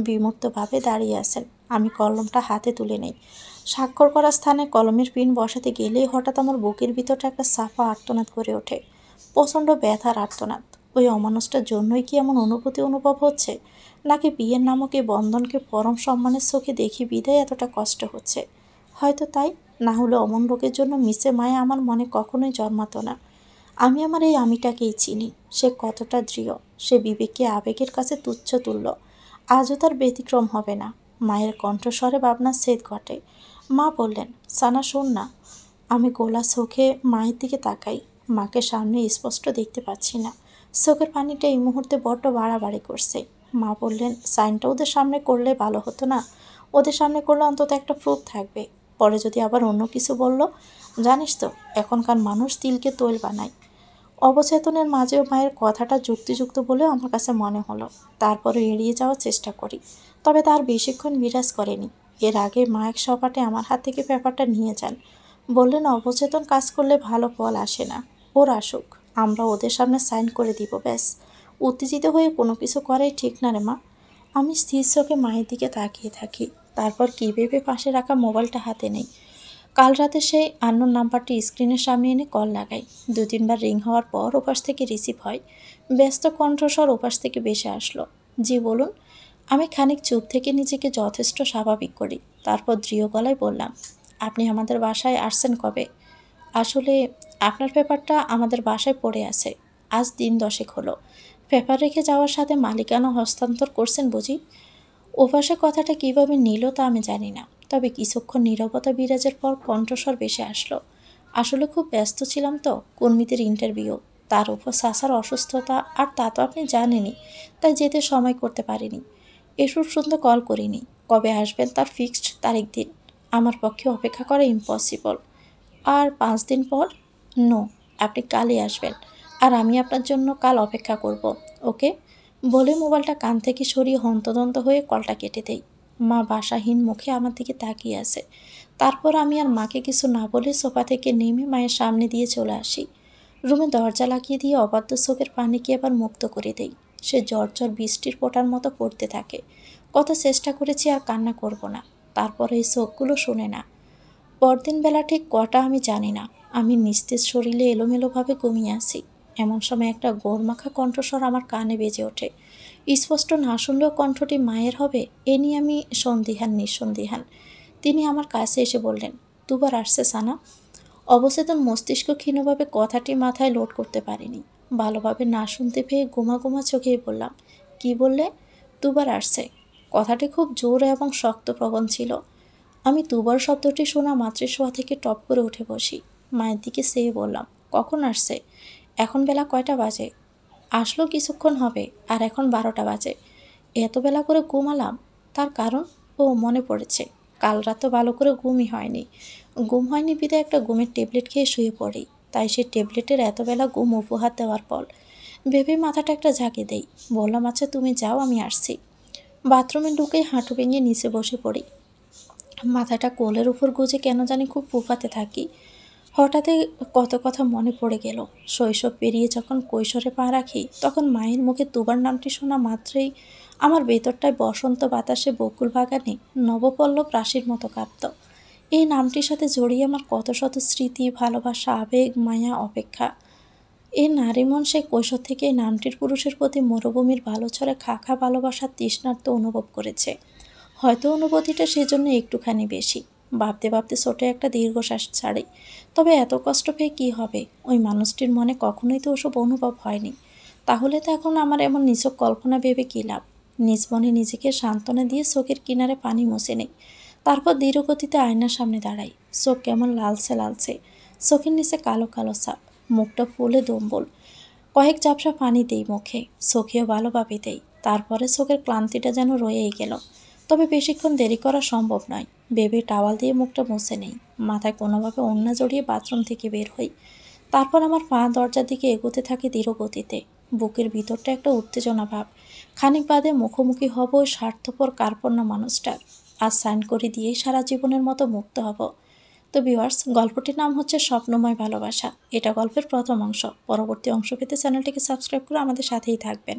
বিমূর্তভাবে দাঁড়িয়ে আছেন। আমি কলমটা হাতে তুলে নেই। স্বাক্ষর করা স্থানে কলমের পিন বসাতে গেলেই হঠাৎ আমার বুকের ভিতরটা একটা সাফা আর্তনাদ করে ওঠে, প্রচণ্ড ব্যথার আর্তনাদ। ওই অমানুষটার জন্যই কি এমন অনুভূতি অনুভব হচ্ছে, নাকি বিয়ের নামক এই বন্ধনকে পরম সম্মানের চোখে দেখি বিদায় এতটা কষ্ট হচ্ছে? হয়তো তাই, না হলে অমন লোকের জন্য মিশে মায়া আমার মনে কখনোই জন্মাতো না। আমি আমার এই আমিটাকেই চিনি, সে কতটা দৃঢ়, সে বিবেককে আবেগের কাছে তুচ্ছ তুল্য। আজও তার ব্যতিক্রম হবে না। মায়ের কণ্ঠস্বরে ভাবনার ছেদ ঘটে। মা বললেন, সানা শোন না। আমি গোলা চোখে মায়ের দিকে তাকাই। মাকে সামনে স্পষ্ট দেখতে পাচ্ছি না। চোখের পানিটা এই মুহূর্তে বড্ড বাড়াবাড়ি করছে। মা বললেন, সাইনটা ওদের সামনে করলে ভালো হতো না? ওদের সামনে করলে অন্তত একটা প্রুফ থাকবে। পরে যদি আবার অন্য কিছু বলল, জানিস তো এখনকার মানুষ তিলকে তৈল বানায়। অবচেতনের মাঝেও মায়ের কথাটা যুক্তিযুক্ত বলেও আমার কাছে মনে হলো। তারপরে এড়িয়ে যাওয়ার চেষ্টা করি, তবে তার বেশিক্ষণ বিরাজ করেনি। এর আগে মা এক সপাটে আমার হাত থেকে পেপারটা নিয়ে যান। বললেন, অবচেতন কাজ করলে ভালো ফল আসে না, ওর আসুক, আমরা ওদের সামনে সাইন করে দিব, ব্যাস। উত্তেজিত হয়ে কোনো কিছু করাই ঠিক না রে মা। আমি স্থির চোখে মায়ের দিকে তাকিয়ে থাকি। তারপর কী ভেবে পাশে রাখা মোবাইলটা হাতে নেই। কাল রাতে সেই আননোন নাম্বারটি স্ক্রিনের সামনে এনে কল লাগাই। 2-3 বার রিং হওয়ার পর ওপাশ থেকে রিসিভ হয়। ব্যস্ত কণ্ঠস্বর ওপাশ থেকে ভেসে আসলো, জি বলুন। আমি খানিক চুপ থেকে নিজেকে যথেষ্ট স্বাভাবিক করি। তারপর দৃঢ় গলায় বললাম, আপনি আমাদের বাসায় আসছেন কবে? আসলে আপনার পেপারটা আমাদের বাসায় পড়ে আছে, আজ দিন 10 হলো। পেপার রেখে যাওয়ার সাথে মালিকানা হস্তান্তর করছেন বুঝি? ওপাশে কথাটা কিভাবে নিল তা আমি জানি না, তবে কিছুক্ষণ নীরবতা বিরাজের পর কণ্ঠস্বর ভেসে আসলো, আসলে খুব ব্যস্ত ছিলাম তো, কর্মীদের ইন্টারভিউ, তার উপর সাসার অসুস্থতা, আর তা তো আপনি জানেনই, তাই যেতে সময় করতে পারিনি। এসব শুনতে কল করিনি। কবে আসবেন তার ফিক্সড তারিখ দিন, আমার পক্ষে অপেক্ষা করা ইম্পসিবল। আর 5 দিন পর? নো, আপনি কালই আসবেন, আর আমি আপনার জন্য কাল অপেক্ষা করব, ওকে? বলে মোবাইলটা কান থেকে সরিয়ে হন্তদন্ত হয়ে কলটা কেটে দেই। মা বাসাহীন মুখে আমার দিকে তাকিয়ে আছে। তারপর আমি আর মাকে কিছু না বলে সোফা থেকে নেমে মায়ের সামনে দিয়ে চলে আসি। রুমে দরজা লাগিয়ে দিয়ে অবাধ্য চোখের পানিকে আবার মুক্ত করে দেই। সে ঝরঝর বৃষ্টির ফোঁটার মতো পড়তে থাকে। কত চেষ্টা করেছি আর কান্না করব না, তারপর এই চোখগুলো শোনে না। পরদিন বেলা ঠিক কটা আমি জানি না, আমি নিস্তেজ শরীরে এলোমেলোভাবে ঘুমিয়ে আছি। এমন সময় একটা গোড়মাখা কণ্ঠস্বর আমার কানে বেজে ওঠে। স্পষ্ট না শুনলেও কণ্ঠটি মায়ের হবে এ নিয়ে আমি নিঃসন্দিহান। তিনি আমার কাছে এসে বললেন, দুবার আসছে সানা। অবচেতন মস্তিষ্ক ক্ষীণভাবে কথাটি মাথায় লোড করতে পারিনি। ভালোভাবে না শুনতে পেয়ে গোমা গোমা চোখেই বললাম, কি বললে? দুবার আসছে। কথাটি খুব জোর এবং শক্ত প্রবণ ছিল। আমি দুবার শব্দটি শোনা মাত্রই শোয়া থেকে টপ করে উঠে বসি। মায়ের দিকে চেয়ে বললাম, কখন আসছে? এখন বেলা কয়টা বাজে? আসলো কিছুক্ষণ হবে, আর এখন 12টা বাজে। এত বেলা করে ঘুমালাম, তার কারণ? ও মনে পড়েছে, কাল রাত তো ভালো করে ঘুমই হয়নি। ঘুম হয়নি বিধায় একটা ঘুমের ট্যাবলেট খেয়ে শুয়ে পড়ি, তাই সেই ট্যাবলেটের এতবেলা ঘুম উপহার দেওয়ার ফল ভেবে মাথাটা একটা ঝাঁকি দেই। বললাম, আচ্ছা তুমি যাও, আমি আসছি। বাথরুমে ঢুকে হাঁটু ভেঙে নিচে বসে পড়ি। মাথাটা কোলের উপর গুজে কেন জানি খুব ফুফাতে থাকি। হঠাৎই কত কথা মনে পড়ে গেল। শৈশব পেরিয়ে যখন কৈশোরে পা রাখি, তখন মায়ের মুখে দুবার নামটি শোনা মাত্রই আমার ভেতরটায় বসন্ত বাতাসে বকুল বাগানে নবপল্লব রাশির মতো কাঁপত। এই নামটির সাথে জড়িয়ে আমার কত শত স্মৃতি, ভালোবাসা, আবেগ, মায়া, অপেক্ষা। এই নারী মন সে কৈশোর থেকে এই নামটির পুরুষের প্রতি মরুভূমির ভালো ছড়ে খাখা ভালোবাসার তৃষ্ণার্ত অনুভব করেছে। হয়তো অনুভূতিটা সেজন্য একটুখানি বেশি। ভাবতে ভাবতে ছোটো একটা দীর্ঘশ্বাস ছাড়ি। তবে এত কষ্ট পেয়ে কী হবে? ওই মানুষটির মনে কখনোই তো ওসব অনুভব হয়নি। তাহলে তো এখন আমার এমন নিছক কল্পনা ভেবে কী লাভ? নিজ মনে নিজেকে সান্ত্বনা দিয়ে চোখের কিনারে পানি মুছে নেই। তারপর দৃঢ়গতিতে আয়নার সামনে দাঁড়াই। চোখ কেমন লালচে লালচে, চোখের নিচে কালো কালো ছাপ, মুখটা ফুলে দম্বল। কয়েক ঝাপসা পানি দেই মুখে, চোখেও ভালোভাবে দেই। তারপরে চোখের ক্লান্তিটা যেন রয়েই গেল। তবে বেশিক্ষণ দেরি করা সম্ভব নয়। ভেবে টাওয়াল দিয়ে মুখটা মুছে নেই, মাথায় কোনোভাবে ওড়না জড়িয়ে বাথরুম থেকে বের হই। তারপর আমার পা দরজার দিকে এগোতে থাকে ধীর গতিতে। বুকের ভিতরটা একটা উত্তেজনা ভাব। খানিক বাদে মুখোমুখি হব ওই স্বার্থপর কার্পণ্য মানুষটার। আজ সাইন করে দিয়েই সারা জীবনের মতো মুক্ত হব। তো ভিউয়ার্স, গল্পটির নাম হচ্ছে স্বপ্নময় ভালোবাসা। এটা গল্পের প্রথম অংশ। পরবর্তী অংশ পেতে চ্যানেলটিকে সাবস্ক্রাইব করে আমাদের সাথেই থাকবেন।